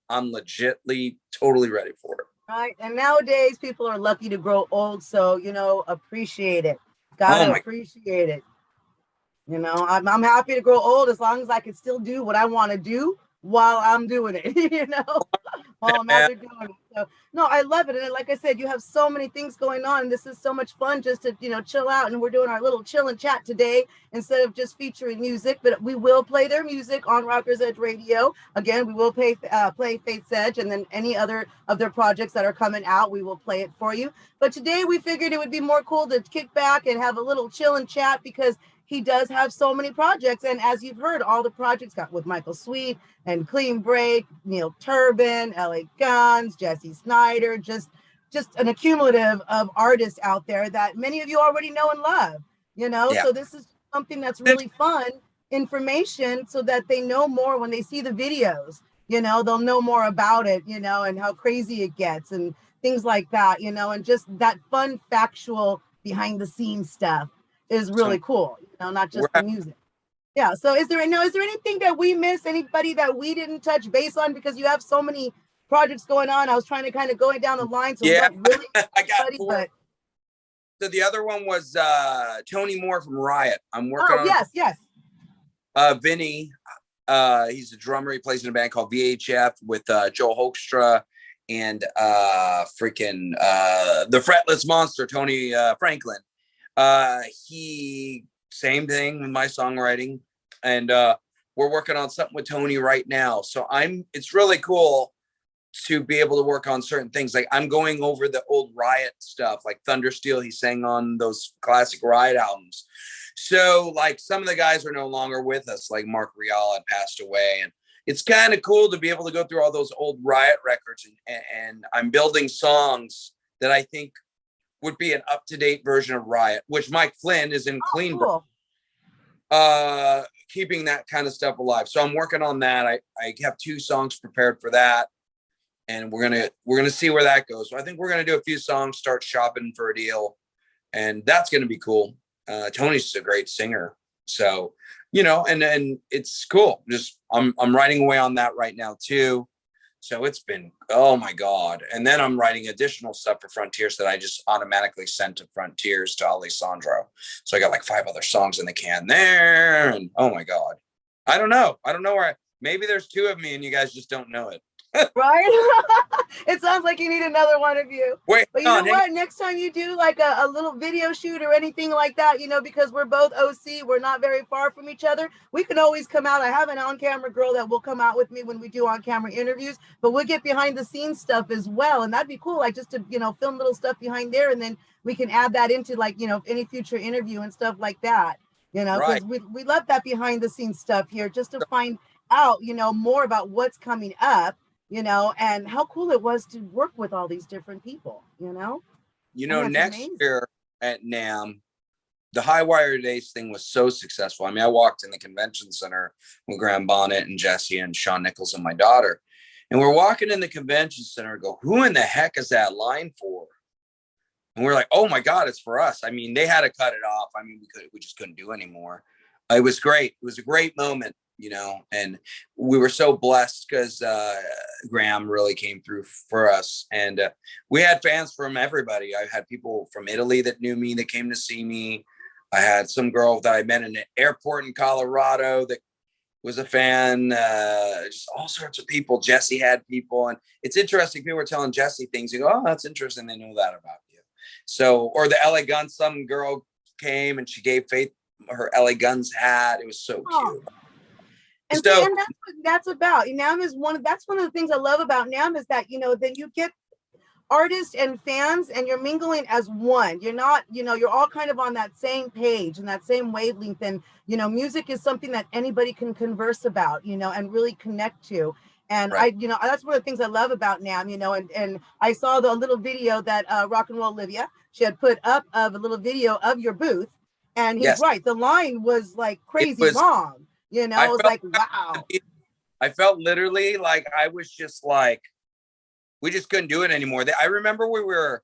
I'm legitly totally ready for it. Right. And nowadays people are lucky to grow old. So, you know, appreciate it. Gotta appreciate it. You know, I'm happy to grow old as long as I can still do what I want to do while I'm doing it, you know, while I'm out there doing it. So, no, I love it. And like I said, you have so many things going on. This is so much fun just to, you know, chill out. And we're doing our little chill and chat today instead of just featuring music. But we will play their music on Rockers Edge Radio. Again, we will play Faith's Edge, and then any other of their projects that are coming out, we will play it for you. But today we figured it would be more cool to kick back and have a little chill and chat because he does have so many projects. And as you've heard, all the projects got with Michael Sweet and Clean Break, Neil Turbin, LA Guns, Jesse Snyder, just an accumulative of artists out there that many of you already know and love, you know? Yeah. So this is something that's really fun information so that they know more when they see the videos, you know, they'll know more about it, you know, and how crazy it gets and things like that, you know, and just that fun, factual behind the scenes stuff is really cool, you know, not just the music. Yeah. So is there anything that we missed? Anybody that we didn't touch base on because you have so many projects going on? I was trying to kind of go down the line. So yeah, really I got four. But... So the other one was Tony Moore from Riot. I'm working on. Yes. Vinny, he's a drummer. He plays in a band called VHF with Joe Hoekstra and the Fretless Monster, Tony Franklin. He same thing with my songwriting, and we're working on something with Tony right now. So it's really cool to be able to work on certain things. Like I'm going over the old Riot stuff, like Thundersteel. He sang on those classic Riot albums. So like some of the guys are no longer with us, like Mark Rial had passed away, and it's kind of cool to be able to go through all those old Riot records, and I'm building songs that I think would be an up-to-date version of Riot, which Mike Flynn is in clean, Cool. keeping that kind of stuff alive. So I'm working on that. I have 2 songs prepared for that, and we're gonna see where that goes. So I think we're gonna do a few songs, start shopping for a deal, and that's gonna be cool. Tony's a great singer, so and it's cool. Just I'm writing away on that right now too. So it's been, oh my God. And then I'm writing additional stuff for Frontiers that I just automatically sent to Frontiers to Alessandro. So I got like 5 other songs in the can there. And oh my God. I don't know where maybe there's 2 of me and you guys just don't know it. Right? It sounds like you need another one of you. Wait, but you know what? Next time you do like a little video shoot or anything like that, because we're both OC, we're not very far from each other. We can always come out. I have an on-camera girl that will come out with me when we do on-camera interviews, but we'll get behind the scenes stuff as well. And that'd be cool. Like just to, film little stuff behind there. And then we can add that into like, any future interview and stuff like that, because right. we love that behind the scenes stuff here just to find out, more about what's coming up. And how cool it was to work with all these different people, next year at NAMM, the High Wire Days thing was so successful. I mean, I walked in the convention center with Graham Bonnet and Jesse and Sean Nichols and my daughter, and we're walking in the convention center and go, who in the heck is that line for? And we're like, oh my God, it's for us. I mean, they had to cut it off. I mean, we just couldn't do anymore. It was great. It was a great moment. And we were so blessed because Graham really came through for us. And we had fans from everybody. I had people from Italy that knew me, that came to see me. I had some girl that I met in an airport in Colorado that was a fan, just all sorts of people. Jesse had people. And it's interesting. People were telling Jesse things. You go, oh, that's interesting. They know that about you. So, or the LA Guns, some girl came and she gave Faith her LA Guns hat. It was so cute. And, so, and that's what that's about. NAMM is that's one of the things I love about NAMM is that, that you get artists and fans and you're mingling as one. You're not, you're all kind of on that same page and that same wavelength. And, music is something that anybody can converse about, and really connect to. And right. That's one of the things I love about NAMM, and I saw the little video that Rock and Roll Olivia, she had put up of a little video of your booth. And he's right. The line was like crazy long. I was like, wow. I felt literally like I was just like, we just couldn't do it anymore. I remember we were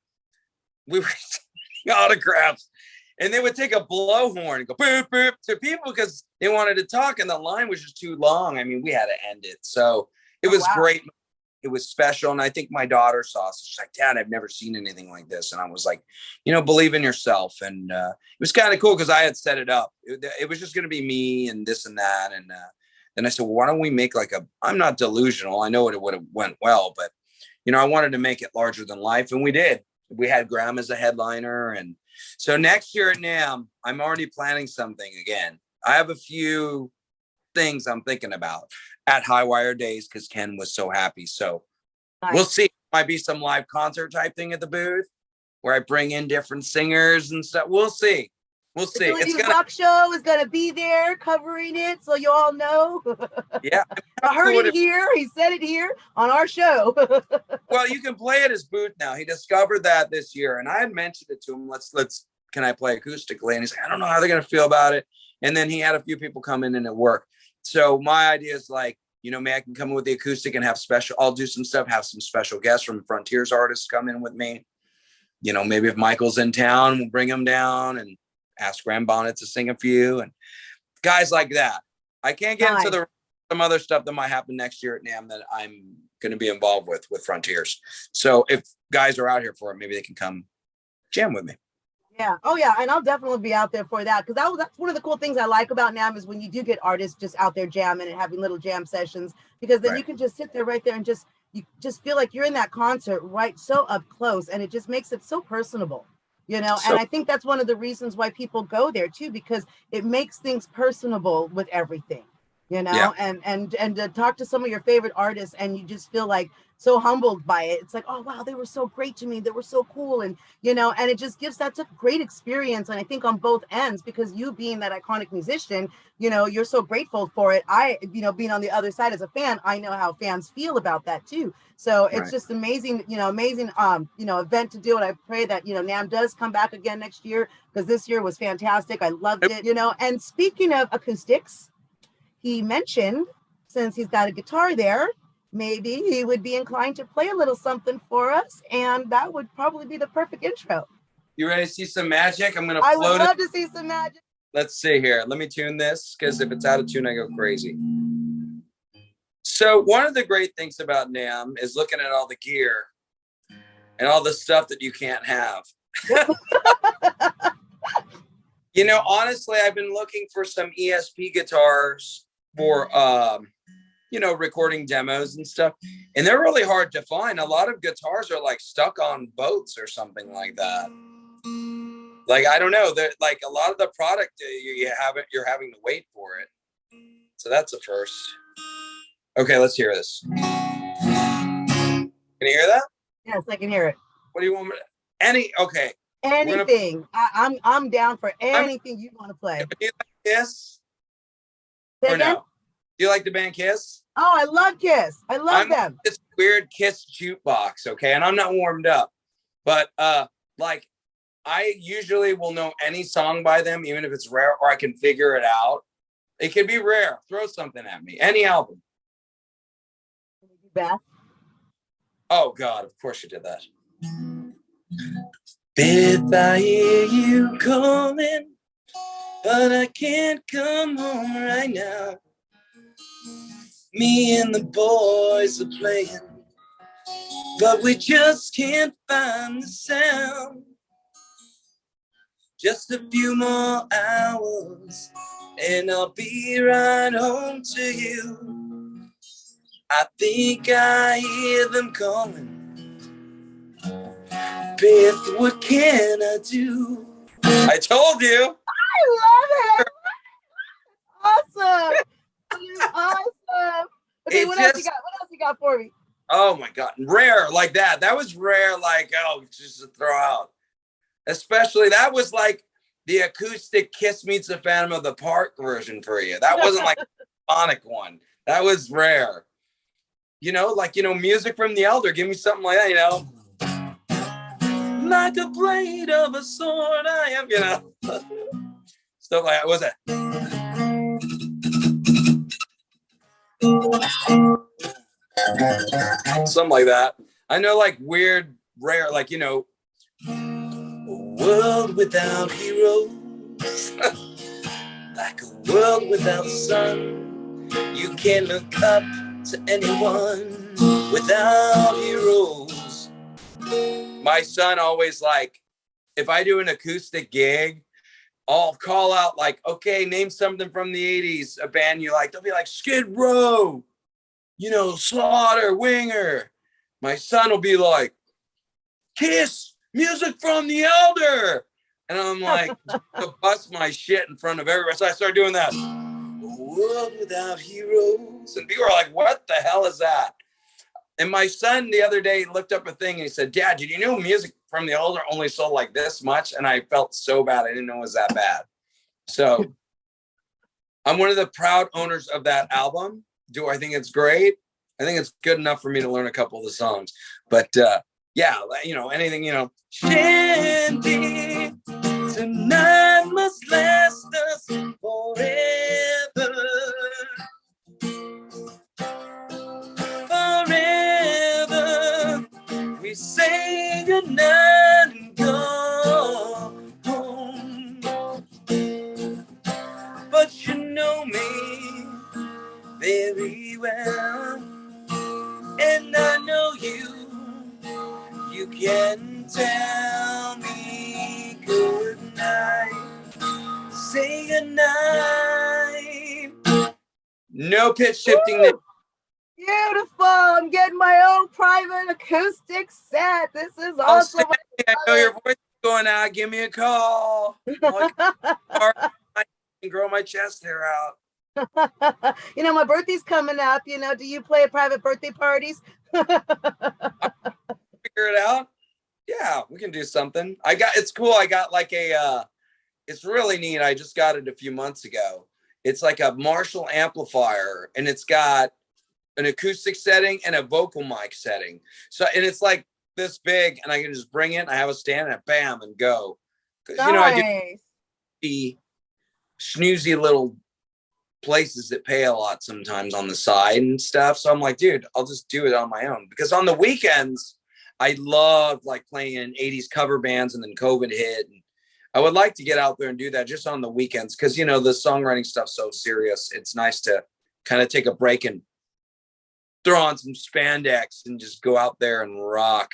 autographs and they would take a blowhorn and go boop, boop to people because they wanted to talk and the line was just too long. I mean, we had to end it. So it was great. It was special. And I think my daughter saw us. She's like, Dad, I've never seen anything like this. And I was like, believe in yourself. And it was kind of cool because I had set it up. It was just going to be me and this and that. And then I said, well, why don't we make I'm not delusional. I know it would have went well, but, I wanted to make it larger than life. And we did. We had Graham as a headliner. And so next year at NAMM, I'm already planning something again. I have a few things I'm thinking about at High Wire Days because Ken was so happy. So We'll see. Might be some live concert type thing at the booth where I bring in different singers and stuff. We'll see. We'll see. It's gonna rock show is gonna be there covering it, so you all know. Yeah, I heard it here. He said it here on our show. Well, you can play at his booth now. He discovered that this year, and I had mentioned it to him. Can I play acoustically? And he's like, I don't know how they're gonna feel about it. And then he had a few people come in and it worked. So my idea is maybe I can come in with the acoustic and have I'll do some stuff, have some special guests from Frontiers artists come in with me. Maybe if Michael's in town, we'll bring him down and ask Graham Bonnet to sing a few and guys like that. I can't get into some other stuff that might happen next year at NAMM that I'm going to be involved with Frontiers. So if guys are out here for it, maybe they can come jam with me. Yeah. Oh, yeah. And I'll definitely be out there for that because that's one of the cool things I like about NAMM is when you do get artists just out there jamming and having little jam sessions because then you can just sit there right there and you just feel like you're in that concert right so up close and it just makes it so personable, and I think that's one of the reasons why people go there too because it makes things personable with everything. you Yeah. know, and to talk to some of your favorite artists and you just feel like so humbled by it. It's like, oh wow, they were so great to me, they were so cool, and you know, and it just gives that's a great experience. And I think on both ends, because you being that iconic musician, you know, you're so grateful for it. I, you know, being on the other side as a fan, I know how fans feel about that too. So it's Right. just amazing, you know, amazing you know, event to do. And I pray that, you know, Nam does come back again next year, because this year was fantastic. I loved it, you know. And speaking of acoustics, he mentioned, since he's got a guitar there, maybe he would be inclined to play a little something for us, and that would probably be the perfect intro. You ready to see some magic? I'm gonna I would float it. love to see some magic. Let's see here. Let me tune this, because if it's out of tune, I go crazy. So one of the great things about NAMM is looking at all the gear and all the stuff that you can't have. You know, honestly, I've been looking for some ESP guitars for, you know, recording demos and stuff. And they're really hard to find. A lot of guitars are like stuck on boats or something like that. Like, I don't know. Like a lot of the product you're having to wait for it. So that's a first. Okay, let's hear this. Can you hear that? Yes, I can hear it. What do you want me to? Okay. Anything. I'm down for anything you want to play. Do you like Kiss? Say Or again? no? Do you like the band Kiss? Oh, I love Kiss. I love them. This weird Kiss jukebox, okay? And I'm not warmed up. But like I usually will know any song by them, even if it's rare, or I can figure it out. It can be rare. Throw something at me. Any album. Beth. Oh God, of course you did that. If I hear you calling, but I can't come home right now. Me and the boys are playing, but we just can't find the sound. Just a few more hours, and I'll be right home to you. I think I hear them calling. Beth, what can I do? I told you. I love it. Awesome. Awesome. Okay, what else you got? What else you got for me? Oh my God, rare like that. That was rare, like, oh, just to throw out. Especially, that was like the acoustic Kiss Meets the Phantom of the Park version for you. That wasn't like a sonic one. That was rare. You know, like, you know, music from the Elder. Give me something like that, you know. Like a blade of a sword, I am, you know. Stuff like that. What was that? Something like that. I know, like, weird, rare, like, you know, a world without heroes. Like a world without sun. You can't look up to anyone without heroes. My son always, like, if I do an acoustic gig, I'll call out like, okay, name something from the 80s, a band you like. They'll be like Skid Row, you know, Slaughter, Winger. My son will be like, Kiss, music from the Elder. And I'm like, to bust my shit in front of everybody. So I start doing that. A world without heroes. And people are like, what the hell is that? And my son the other day looked up a thing and he said, Dad, did you know music from the Elder only sold like this much? And I felt so bad. I didn't know it was that bad. So I'm one of the proud owners of that album. Do I think it's great? I think it's good enough for me to learn a couple of the songs. But yeah, you know, anything, you know. Shandy, tonight must last us forever. Forever. We say goodnight and go home. But you know me very well, and I know you. You can tell me goodnight. Say goodnight. No pitch shifting. Woo! Beautiful. I'm getting my own private acoustic set. This is awesome. I know your voice is going out. Give me a call. I can grow my chest hair out. You know, my birthday's coming up. You know, do you play at private birthday parties? Figure it out. Yeah, we can do something. It's cool. I got like it's really neat. I just got it a few months ago. It's like a Marshall amplifier, and it's got an acoustic setting and a vocal mic setting. So, and it's like this big, and I can just bring it. I have a stand and bam and go. Because I do Nice. the snoozy little places that pay a lot sometimes on the side and stuff. So I'm like, dude, I'll just do it on my own. Because on the weekends, I loved like playing in 80s cover bands, and then COVID hit. And I would like to get out there and do that just on the weekends because, the songwriting stuff's so serious. It's nice to kind of take a break and throw on some spandex and just go out there and rock,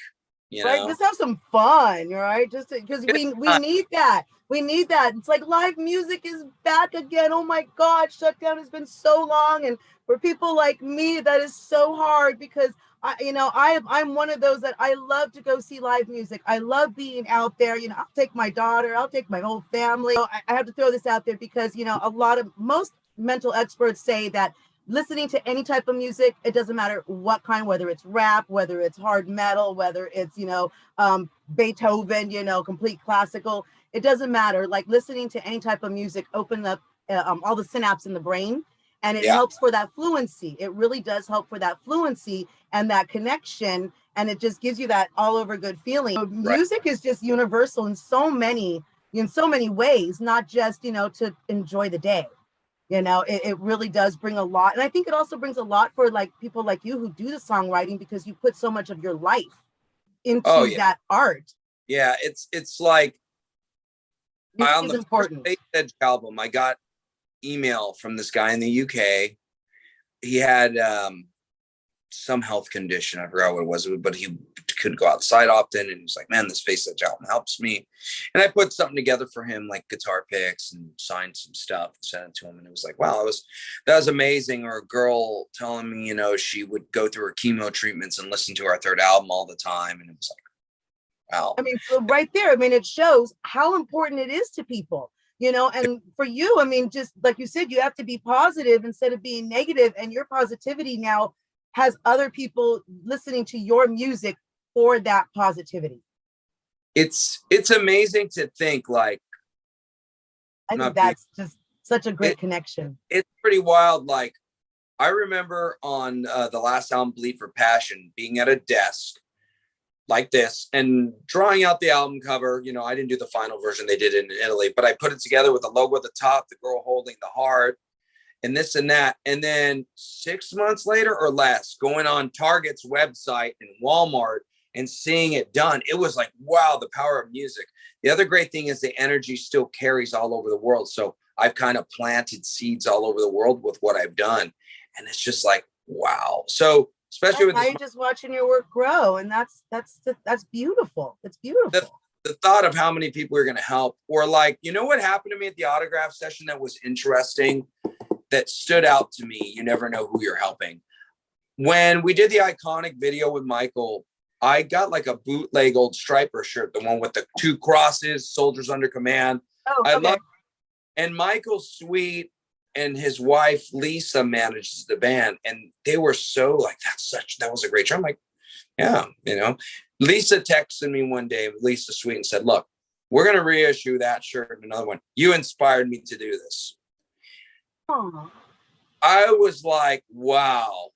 Right, just have some fun, right? Just because we need that. We need that. It's like live music is back again. Oh my God, shutdown has been so long, and for people like me, that is so hard because I'm one of those that I love to go see live music. I love being out there. I'll take my daughter, I'll take my whole family. I have to throw this out there because most mental experts say that listening to any type of music, it doesn't matter what kind, whether it's rap, whether it's hard metal, whether it's Beethoven, complete classical, it doesn't matter. Like listening to any type of music open up all the synapses in the brain, and it helps for that fluency. It really does help for that fluency and that connection, and it just gives you that all over good feeling. So music is just universal in so many ways, not just to enjoy the day. It really does bring a lot. And I think it also brings a lot for like people like you who do the songwriting because you put so much of your life into that art. Yeah, it's like on the important FAITHSEDGE album, I got email from this guy in the UK. He had some health condition. I forgot what it was, but he couldn't go outside often. And he was like, man, this FAITHSEDGE album helps me. And I put something together for him, like guitar picks, and signed some stuff and sent it to him. And it was like, wow, that was amazing. Or a girl telling me, she would go through her chemo treatments and listen to our third album all the time. And it was like, wow. I mean, so right there, it shows how important it is to people. And for you, just like you said, you have to be positive instead of being negative, and your positivity now has other people listening to your music for that positivity. It's amazing to think, like, I think that's just such a great connection. It's pretty wild. Like, I remember on the last album, Bleed for Passion, being at a desk like this and drawing out the album cover. I didn't do the final version, they did it in Italy, but I put it together with the logo at the top, the girl holding the heart, and this and that. And then 6 months later or less, going on Target's website and Walmart and seeing it done, it was like, wow, the power of music. The other great thing is the energy still carries all over the world. So I've kind of planted seeds all over the world with what I've done. And it's just like, wow. So especially with you're just watching your work grow, and that's beautiful. It's beautiful. The thought of how many people are going to help, or like, what happened to me at the autograph session that was interesting, that stood out to me. You never know who you're helping. When we did the iconic video with Michael, I got like a bootleg old Striper shirt, the one with the 2 crosses, Soldiers Under Command. I love it. And Michael's sweet, and his wife Lisa manages the band, and they were so like, that was a great show. I'm like, yeah, Lisa texted me one day, Lisa Sweet, and said, look, we're going to reissue that shirt and another one. You inspired me to do this. Aww. I was like, wow.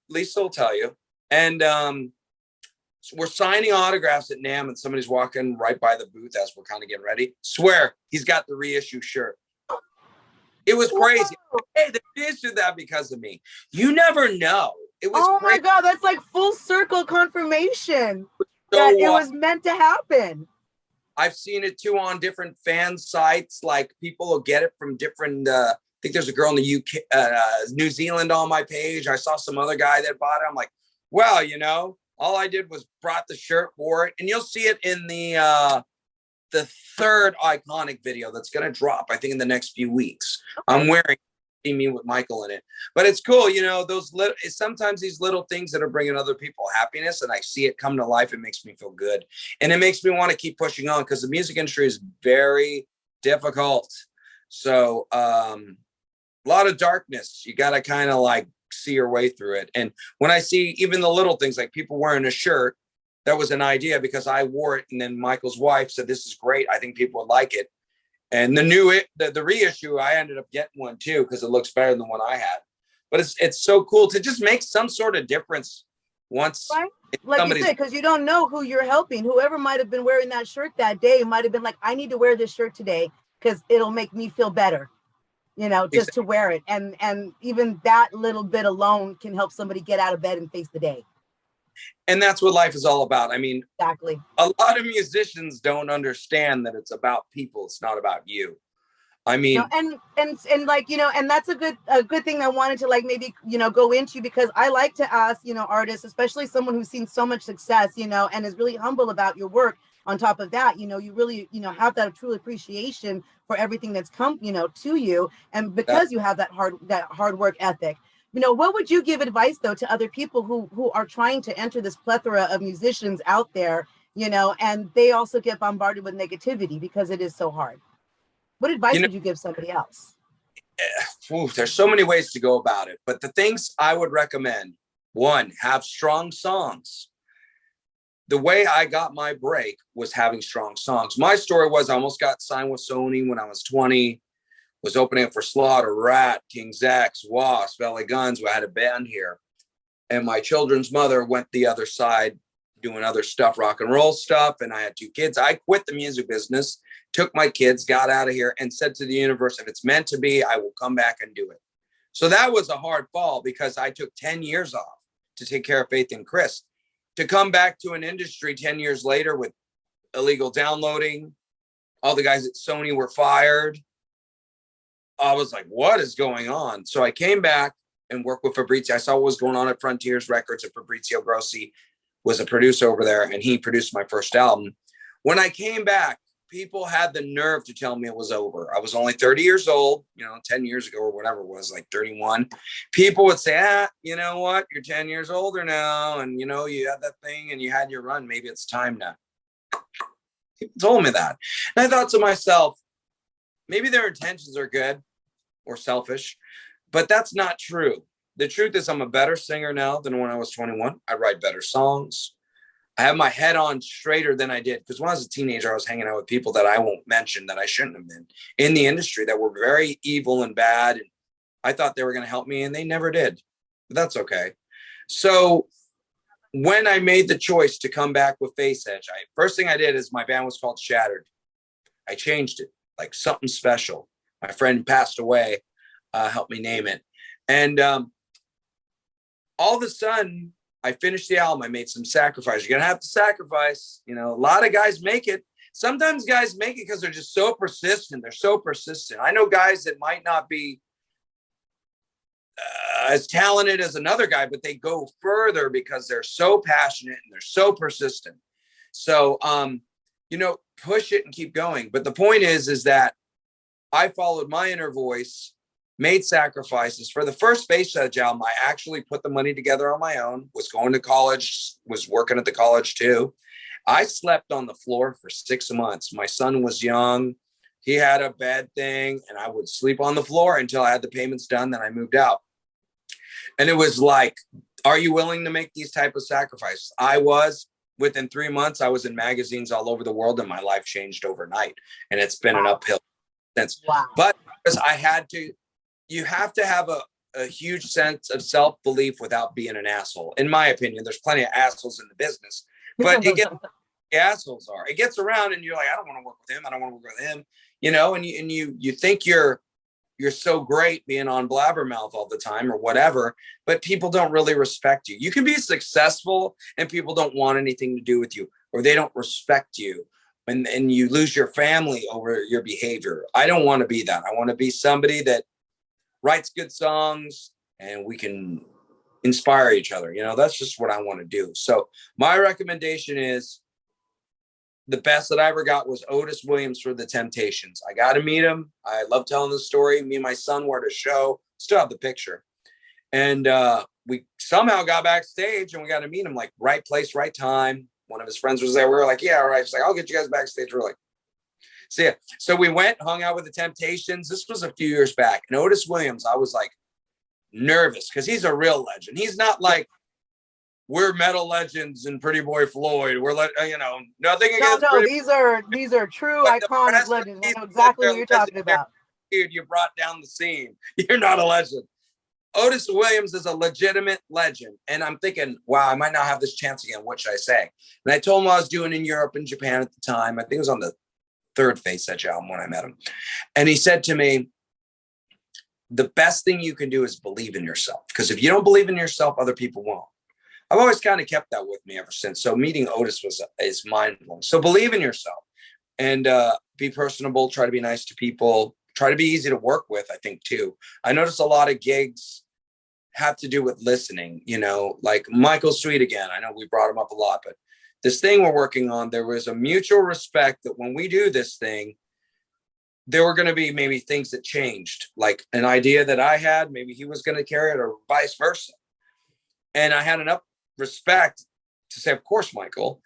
Lisa will tell you. And so we're signing autographs at NAMM, and somebody's walking right by the booth as we're kind of getting ready. Swear, he's got the reissue shirt. It was crazy. Wow. Hey, they reissued that because of me. You never know. It was crazy. My God, that's like full circle confirmation that it was meant to happen. I've seen it too on different fan sites. Like, people will get it from different, I think there's a girl in the UK, New Zealand on my page. I saw some other guy that bought it. I'm like, well, all I did was brought the shirt for it. And you'll see it in the third iconic video that's going to drop, I think, in the next few weeks. Okay. I'm wearing me with Michael in it, but it's cool. Sometimes these little things that are bringing other people happiness, and I see it come to life. It makes me feel good, and it makes me want to keep pushing on, because the music industry is very difficult. So a lot of darkness. You got to kind of like see your way through it. And when I see even the little things like people wearing a shirt, that was an idea because I wore it. And then Michael's wife said, this is great. I think people would like it. And the reissue, I ended up getting one too, because it looks better than the one I had. But it's so cool to just make some sort of difference once. Right? Like you said, because you don't know who you're helping. Whoever might have been wearing that shirt that day might have been like, I need to wear this shirt today because it'll make me feel better, you know, just exactly. To wear it. And even that little bit alone can help somebody get out of bed and face the day. And that's what life is all about. I mean, exactly. A lot of musicians don't understand that it's about people. It's not about you. I mean, and like, you know, and that's a good thing I wanted to like maybe, you know, go into, because I like to ask, you know, artists, especially someone who's seen so much success, you know, and is really humble about your work. On top of that, you know, you really, you know, have that true appreciation for everything that's come, you know, to you. And because you have that hard work ethic. You know, what would you give advice, though, to other people who are trying to enter this plethora of musicians out there, you know, and they also get bombarded with negativity because it is so hard? What advice would you give somebody else? There's so many ways to go about it. But the things I would recommend, one, have strong songs. The way I got my break was having strong songs. My story was I almost got signed with Sony when I was 20. Was opening up for Slaughter, Rat, King's X, Wasp, LA Guns. We had a band here. And my children's mother went the other side doing other stuff, rock and roll stuff. And I had 2 kids. I quit the music business, took my kids, got out of here and said to the universe, if it's meant to be, I will come back and do it. So that was a hard fall because I took 10 years off to take care of Faith and Chris. To come back to an industry 10 years later with illegal downloading, all the guys at Sony were fired. I was like, what is going on? So I came back and worked with Fabrizio. I saw what was going on at Frontiers Records, and Fabrizio Grossi was a producer over there, and he produced my first album. When I came back, people had the nerve to tell me it was over. I was only 30 years old, you know, 10 years ago or whatever it was, like 31. People would say, you know what? You're 10 years older now, and, you know, you had that thing and you had your run. Maybe it's time now. People told me that. And I thought to myself, maybe their intentions are good or selfish, but that's not true. The truth is I'm a better singer now than when I was 21. I write better songs. I have my head on straighter than I did, because when I was a teenager, I was hanging out with people that I won't mention that I shouldn't have been in the industry that were very evil and bad. And I thought they were going to help me and they never did, but that's okay. So when I made the choice to come back with FAITHSEDGE, first thing I did is my band was called Shattered. I changed it like something special. My friend passed away, helped me name it. And all of a sudden, I finished the album. I made some sacrifices. You're going to have to sacrifice. You know, a lot of guys make it. Sometimes guys make it because they're just so persistent. They're so persistent. I know guys that might not be as talented as another guy, but they go further because they're so passionate and they're so persistent. So, you know, push it and keep going. But the point is that I followed my inner voice, made sacrifices. For the first FAITHSEDGE album, I actually put the money together on my own, was going to college, was working at the college too. I slept on the floor for 6 months. My son was young. He had a bed thing, and I would sleep on the floor until I had the payments done. Then I moved out. And it was like, are you willing to make these type of sacrifices? I was. Within 3 months, I was in magazines all over the world, and my life changed overnight. And it's been an uphill since. Wow. But because I had to, you have to have a huge sense of self-belief without being an asshole. In my opinion, there's plenty of assholes in the business, but it gets, the assholes are, it gets around and you're like, I don't want to work with him. I don't want to work with him, you know, and you think you're so great being on Blabbermouth all the time or whatever, but people don't really respect you. You can be successful and people don't want anything to do with you, or they don't respect you. And you lose your family over your behavior. I don't want to be that. I want to be somebody that writes good songs and we can inspire each other. You know, that's just what I want to do. So my recommendation is, the best that I ever got was Otis Williams for the Temptations. I got to meet him. I love telling the story. Me and my son were at a show, still have the picture. And we somehow got backstage and we got to meet him, like right place, right time. One of his friends was there. We were like, yeah, all right. She's like, I'll get you guys backstage. We're like, See ya. So we went, hung out with the Temptations. This was a few years back. And Otis Williams, I was like nervous because he's a real legend. He's not like we're metal legends and Pretty Boy Floyd. We're like, you know, nothing against. No, these are true iconic legends. I know exactly what you're talking about. Dude, you brought down the scene. You're not a legend. Otis Williams is a legitimate legend. And I'm thinking, wow, I might not have this chance again. What should I say? And I told him what I was doing in Europe and Japan at the time. I think it was on the third FAITHSEDGE album when I met him. And he said to me, the best thing you can do is believe in yourself. Because if you don't believe in yourself, other people won't. I've always kind of kept that with me ever since. So meeting Otis is mind-blowing. So believe in yourself and be personable, try to be nice to people. Try to be easy to work with, I think, too. I notice a lot of gigs have to do with listening, you know, like Michael Sweet again. I know we brought him up a lot, but this thing we're working on, there was a mutual respect that when we do this thing, there were going to be maybe things that changed, like an idea that I had, maybe he was going to carry it or vice versa. And I had enough respect to say, of course, Michael,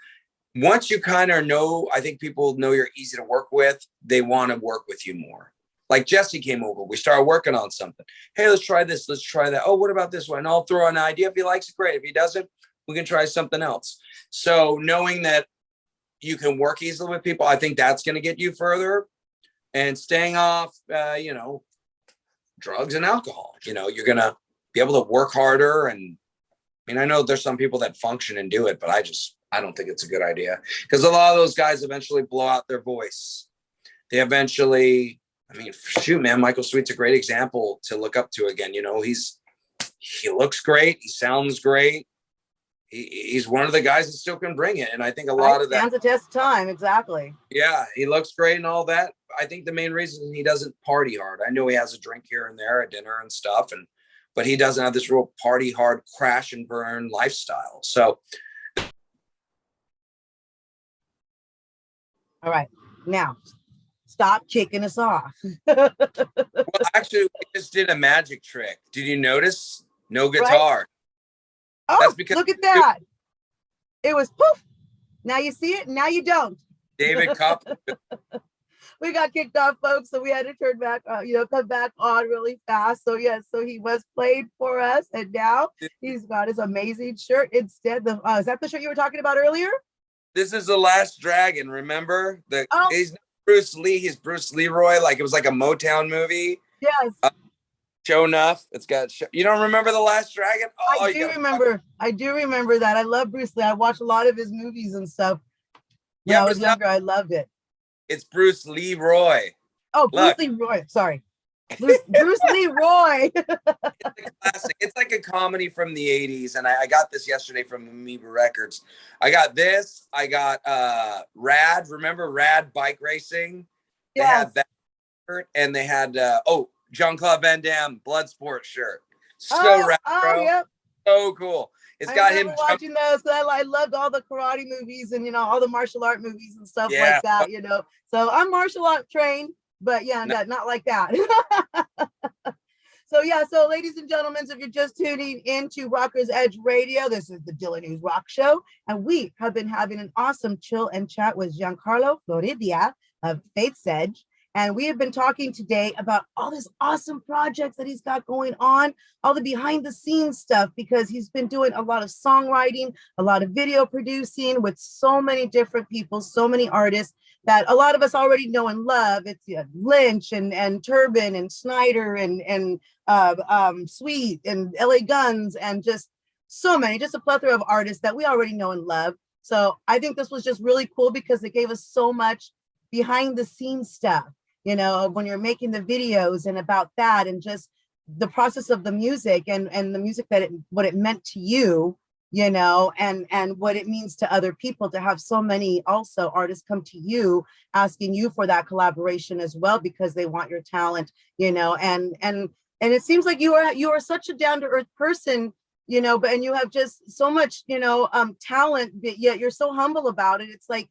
once you kind of know, I think people know you're easy to work with, they want to work with you more. Like Jesse came over, we started working on something. Hey, let's try this. Let's try that. Oh, what about this one? And I'll throw an idea. If he likes it, great. If he doesn't, we can try something else. So knowing that you can work easily with people, I think that's going to get you further. And staying off, you know, drugs and alcohol. You know, you're going to be able to work harder. And I mean, I know there's some people that function and do it, but I don't think it's a good idea. Because a lot of those guys eventually blow out their voice. They eventually... I mean, shoot, man, Michael Sweet's a great example to look up to again. You know, he looks great. He sounds great. He's one of the guys that still can bring it. And I think a lot of that stands the test of time. Exactly. Yeah, he looks great and all that. I think the main reason he doesn't party hard. I know he has a drink here and there at dinner and stuff, but he doesn't have this real party hard, crash and burn lifestyle. So, all right, now. Stop kicking us off. Well, actually, we just did a magic trick. Did you notice? No guitar. Right? Oh, that's because look at that. It was poof. Now you see it, now you don't. David Cup. We got kicked off, folks, so we had to turn back, come back on really fast. So, yes, so he was played for us, and now he's got his amazing shirt instead. Is that the shirt you were talking about earlier? This is The Last Dragon, remember? He's not Bruce Lee, he's Bruce Leroy, like it was like a Motown movie. Yes. Show enough. It's got. You don't remember The Last Dragon? Oh, I do remember. I do remember that. I love Bruce Lee. I watched a lot of his movies and stuff. When I was younger, I loved it. It's Bruce Leroy. Oh, Bruce Leroy. Sorry. Bruce Leroy. It's a classic. It's like a comedy from the 80s. And I got this yesterday from Amoeba Records. I got this. I got Rad. Remember Rad bike racing? They had that shirt. And they had, Jean-Claude Van Damme Bloodsport shirt. So rad, bro. Yep. So cool. It's got him watching those. I loved all the karate movies and, all the martial art movies and stuff like that, So I'm martial art trained. But not like that. So ladies and gentlemen, if you're just tuning into Rockers Edge Radio, this is the Dilla News Rock Show. And we have been having an awesome chill and chat with Giancarlo Floridia of FAITHSEDGE. And we have been talking today about all this awesome projects that he's got going on, all the behind the scenes stuff, because he's been doing a lot of songwriting, a lot of video producing with so many different people, so many artists that a lot of us already know and love. It's Lynch and Turbin and Snyder and Sweet and LA Guns and just so many, just a plethora of artists that we already know and love. So I think this was just really cool because it gave us so much behind the scenes stuff, when you're making the videos and about that and just the process of the music and the music what it meant to you, and what it means to other people to have so many also artists come to you asking you for that collaboration as well because they want your talent, and it seems like you are such a down-to-earth person, and you have just so much, talent, but yet you're so humble about it. It's like,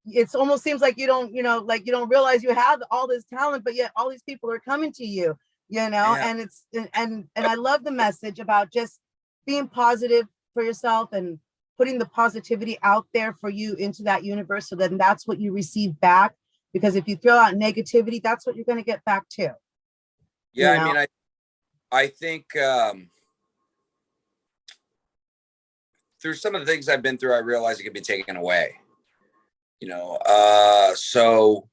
it almost seems like you don't, like you don't realize you have all this talent, but yet all these people are coming to you, and it's, and I love the message about just being positive for yourself and putting the positivity out there for you into that universe. So then that's what you receive back. because if you throw out negativity, that's what you're going to get back too. Yeah, I mean, I think through some of the things I've been through, I realize it can be taken away. So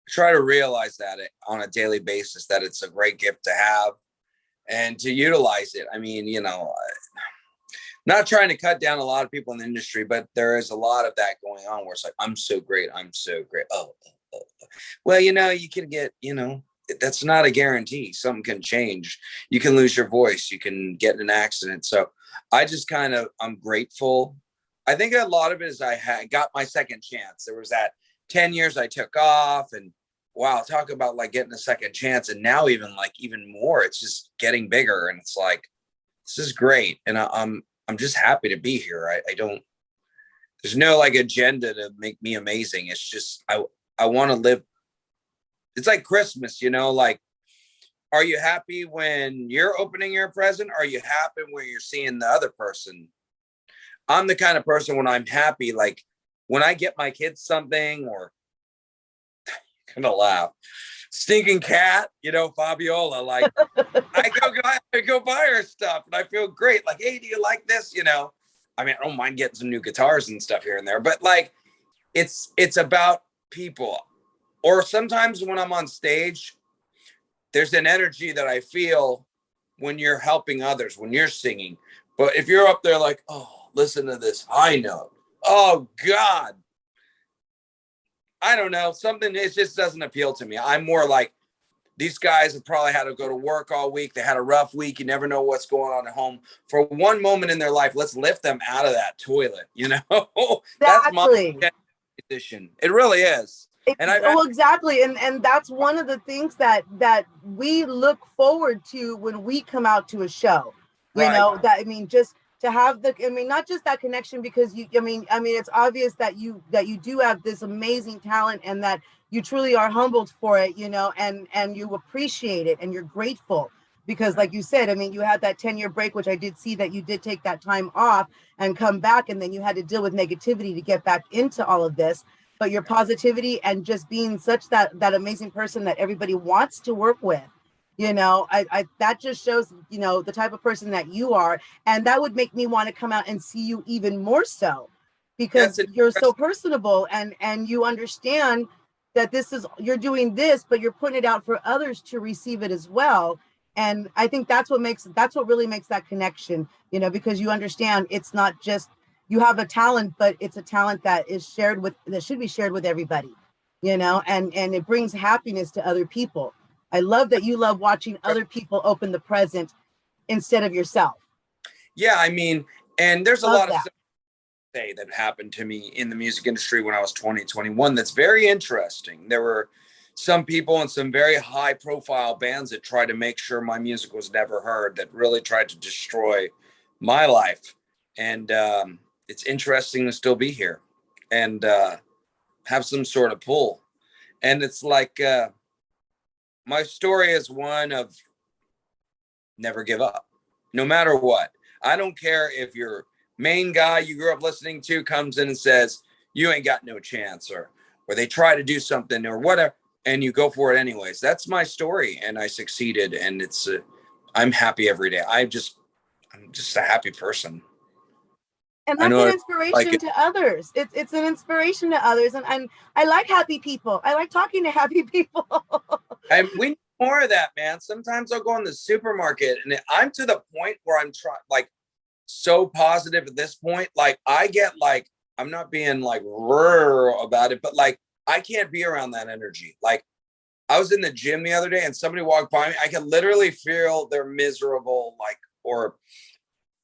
try to realize that on a daily basis, that it's a great gift to have and to utilize it. I mean, not trying to cut down a lot of people in the industry, but there is a lot of that going on where it's like, I'm so great. Well, you can get, that's not a guarantee. Something can change. You can lose your voice. You can get in an accident. So I just I'm grateful. I think a lot of it is I got my second chance. There was that 10 years I took off, and wow, talk about like getting a second chance. And now even more, it's just getting bigger. And it's like, this is great. And I'm just happy to be here. I don't, there's no like agenda to make me amazing. It's just, I want to live. It's like Christmas, like, are you happy when you're opening your present? Are you happy when you're seeing the other person? I'm the kind of person when I'm happy, like when I get my kids something, or I'm gonna laugh, stinking cat, Fabiola, like I go buy her stuff and I feel great. Like, hey, do you like this? I mean, I don't mind getting some new guitars and stuff here and there, but like, it's about people. Or sometimes when I'm on stage, there's an energy that I feel when you're helping others, when you're singing. But if you're up there like, oh, listen to this high note. Oh, God. I don't know. It just doesn't appeal to me. I'm more like, these guys have probably had to go to work all week. They had a rough week. You never know what's going on at home. For one moment in their life, let's lift them out of that toilet. That's my position. It really is. Exactly. And that's one of the things that we look forward to when we come out to a show, just to have not just that connection, because it's obvious that you do have this amazing talent and that you truly are humbled for it, and you appreciate it and you're grateful because, like you said, you had that 10-year break, which I did see that you did take that time off and come back, and then you had to deal with negativity to get back into all of this. But your positivity and just being such that amazing person that everybody wants to work with, that just shows, the type of person that you are. And that would make me want to come out and see you even more so, because you're so personable and you understand that you're doing this, but you're putting it out for others to receive it as well. And I think that's what really makes that connection, because you understand it's not just, you have a talent, but it's a talent that should be shared with everybody, and it brings happiness to other people. I love that you love watching other people open the present instead of yourself. Yeah, and there's a lot of stuff that happened to me in the music industry when I was 20, 21 that's very interesting. There were some people in some very high profile bands that tried to make sure my music was never heard, that really tried to destroy my life. And it's interesting to still be here and have some sort of pull. And it's like, my story is one of never give up, no matter what. I don't care if your main guy you grew up listening to comes in and says, you ain't got no chance, or they try to do something or whatever, and you go for it anyways. That's my story. And I succeeded. And I'm happy every day. I'm just a happy person. And that's an inspiration to others. It's an inspiration to others. And I like happy people. I like talking to happy people. We need more of that, man. Sometimes I'll go in the supermarket and I'm to the point where I'm so positive at this point. Like I get like, I'm not being like about it, but like, I can't be around that energy. Like I was in the gym the other day and somebody walked by me. I could literally feel they're miserable, or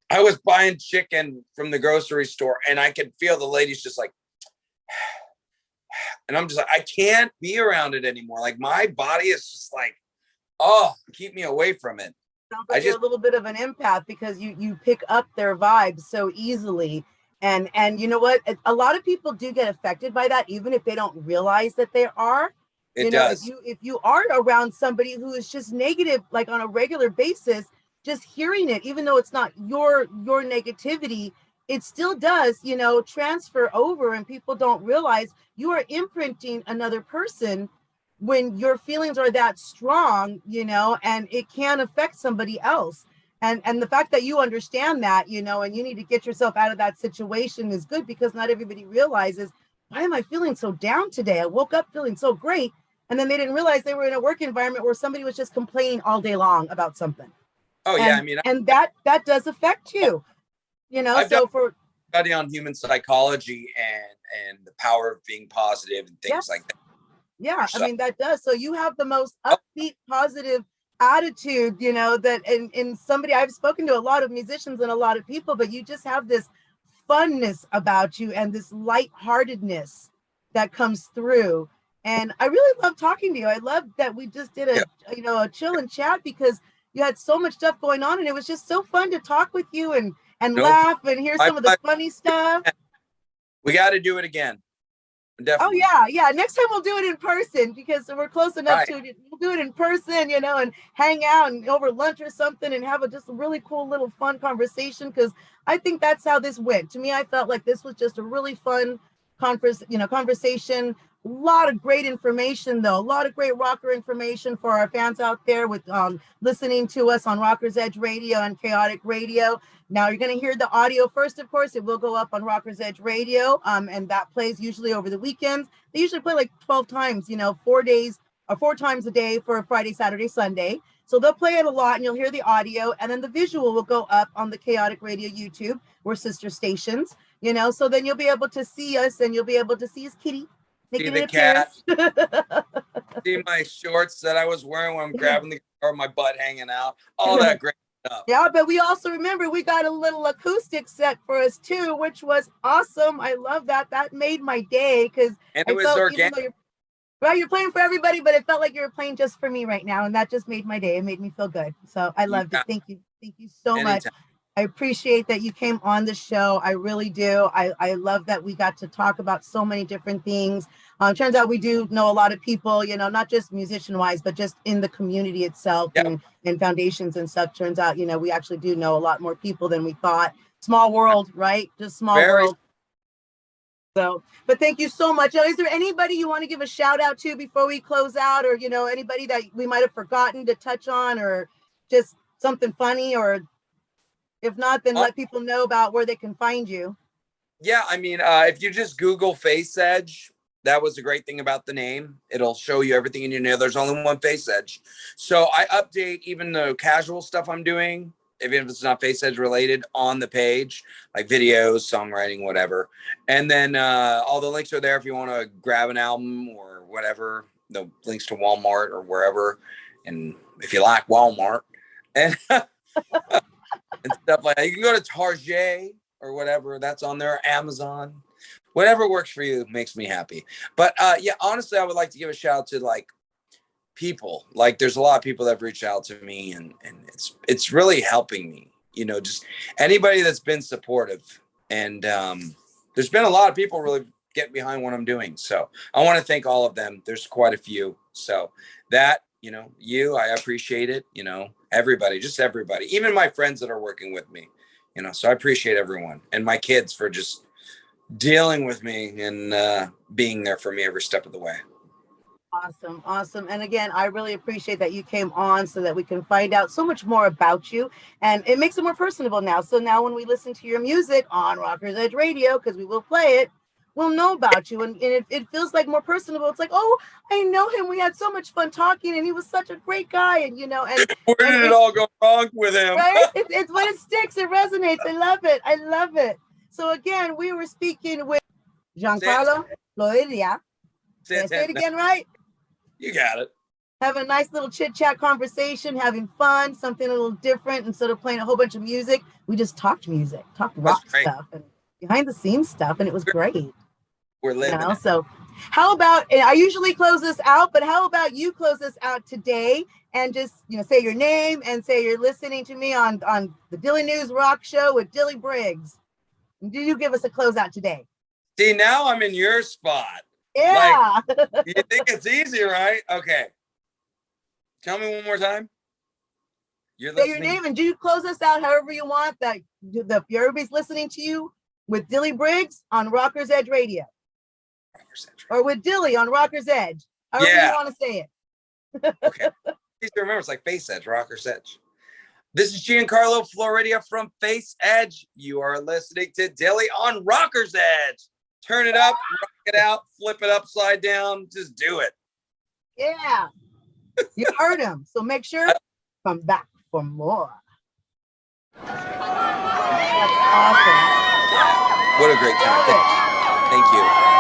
I was buying chicken from the grocery store and I could feel the lady's just like, and I'm just like, I can't be around it anymore. Like my body is just like, oh, keep me away from it. Sounds like you're a little bit of an empath because you pick up their vibes so easily. And you know what? A lot of people do get affected by that, even if they don't realize that they are. It does. If you are around somebody who is just negative, like on a regular basis, just hearing it, even though it's not your negativity, it still does, you know, transfer over, and people don't realize you are imprinting another person when your feelings are that strong, you know, and it can affect somebody else. And the fact that you understand that, you know, and you need to get yourself out of that situation is good, because not everybody realizes, why am I feeling so down today? I woke up feeling so great. And then they didn't realize they were in a work environment where somebody was just complaining all day long about something. Oh yeah, I mean, And that does affect you, you know. I've done So for study on human psychology and the power of being positive and things like yes, that. yeah, I So, mean that does. So you have the most oh, upbeat, positive attitude, you know, that in somebody, I've spoken to a lot of musicians and a lot of people, but you just have this funness about you and this lightheartedness that comes through. And I really love talking to you. I love that we just did yeah, a chill and chat, because you had so much stuff going on, and it was just so fun to talk with you and no, laugh and hear my some of the pleasure. funny stuff. We got to do it again, Oh definitely. yeah, yeah. Next time we'll do it in person, because we're close enough Right. to it. We'll do it in person, you know, and hang out and over lunch or something, and have a just a really cool little fun conversation. Because I think that's how this went. To me, I felt like this was just a really fun conversation. A lot of great information, though. A lot of great rocker information for our fans out there with listening to us on Rockers Edge Radio and Chaotic Radio. Now you're going to hear the audio first, of course. It will go up on Rockers Edge Radio, and that plays usually over the weekends. They usually play like 12 times, you know, 4 days or 4 times a day for Friday, Saturday, Sunday. So they'll play it a lot, and you'll hear the audio, and then the visual will go up on the Chaotic Radio YouTube. We're sister stations, you know, so then you'll be able to see us, and you'll be able to see his kitty See making the an cat, appearance. see my shorts that I was wearing when I'm grabbing the car, my butt hanging out, all that great stuff. Yeah, but we also remember we got a little acoustic set for us too, which was awesome. I love that. That made my day, because And it I was felt, even organic. though you're playing for everybody, but it felt like you were playing just for me right now, and that just made my day. It made me feel good. So I You loved it. got Thank you so much. anytime. I appreciate that you came on the show. I really do. I love that we got to talk about so many different things. Turns out we do know a lot of people, you know, not just musician wise, but just in the community itself, Yep. and foundations and stuff. Turns out, you know, we actually do know a lot more people than we thought. Small world, right? Just small Very. world. So, but thank you so much. Now, is there anybody you want to give a shout out to before we close out, or, you know, anybody that we might have forgotten to touch on, or just something funny, or if not, then let people know about where they can find you. Yeah, I mean, if you just Google Face Edge, that was the great thing about the name. It'll show you everything you know. There's only one Face Edge. So I update even the casual stuff I'm doing, even if it's not Face Edge related, on the page, like videos, songwriting, whatever. And then all the links are there if you want to grab an album or whatever. The links to Walmart or wherever. And if you like Walmart and, and stuff like that, you can go to Target or whatever, that's on there, Amazon, whatever works for you makes me happy. But yeah, honestly, I would like to give a shout out to like people. Like there's a lot of people that have reached out to me, and it's really helping me, you know, just anybody that's been supportive. And there's been a lot of people really get behind what I'm doing. So I want to thank all of them. There's quite a few. So that, you know, I appreciate it, you know, everybody, just everybody, even my friends that are working with me. You know, so I appreciate everyone, and my kids for just dealing with me and being there for me every step of the way. Awesome, awesome. And again, I really appreciate that you came on so that we can find out so much more about you, and it makes it more personable now. So now when we listen to your music on Rockers Edge Radio, because we will play it, we'll know about you, and it feels like more personable. It's like, oh, I know him. We had so much fun talking, and he was such a great guy, and you know, Where and did it it all go wrong with him? right? It's when it sticks, it resonates. I love it. I love it. So again, we were speaking with Giancarlo Floridia. Did I say it No, again right? you got it. Have a nice little chit chat conversation, having fun, something a little different. Instead of playing a whole bunch of music, we just talked music, talked That's rock great. stuff and behind the scenes stuff, and it was great. We're living You know, it. so how about, and I usually close this out, but how about you close this out today and just, you know, say your name and say you're listening to me on the Dilly News Rock Show with Dilly Briggs. Do you give us a closeout today? See, now I'm in your spot. Yeah. Like, you think it's easy, right? Okay. Tell me one more time. You're Say your listening. name and do you close us out however you want. That everybody's listening to you with Dilly Briggs on Rocker's Edge Radio, or with Dilly on Rocker's Edge. However you want to say it. Okay. Please remember, it's like Face Edge, Rocker's Edge. This is Giancarlo, Floridia from Face Edge. You are listening to Dilly on Rocker's Edge. Turn it up, rock it out, flip it upside down. Just do it. Yeah. You heard him. So make sure to come back for more. That's awesome. What a great time. Thank you.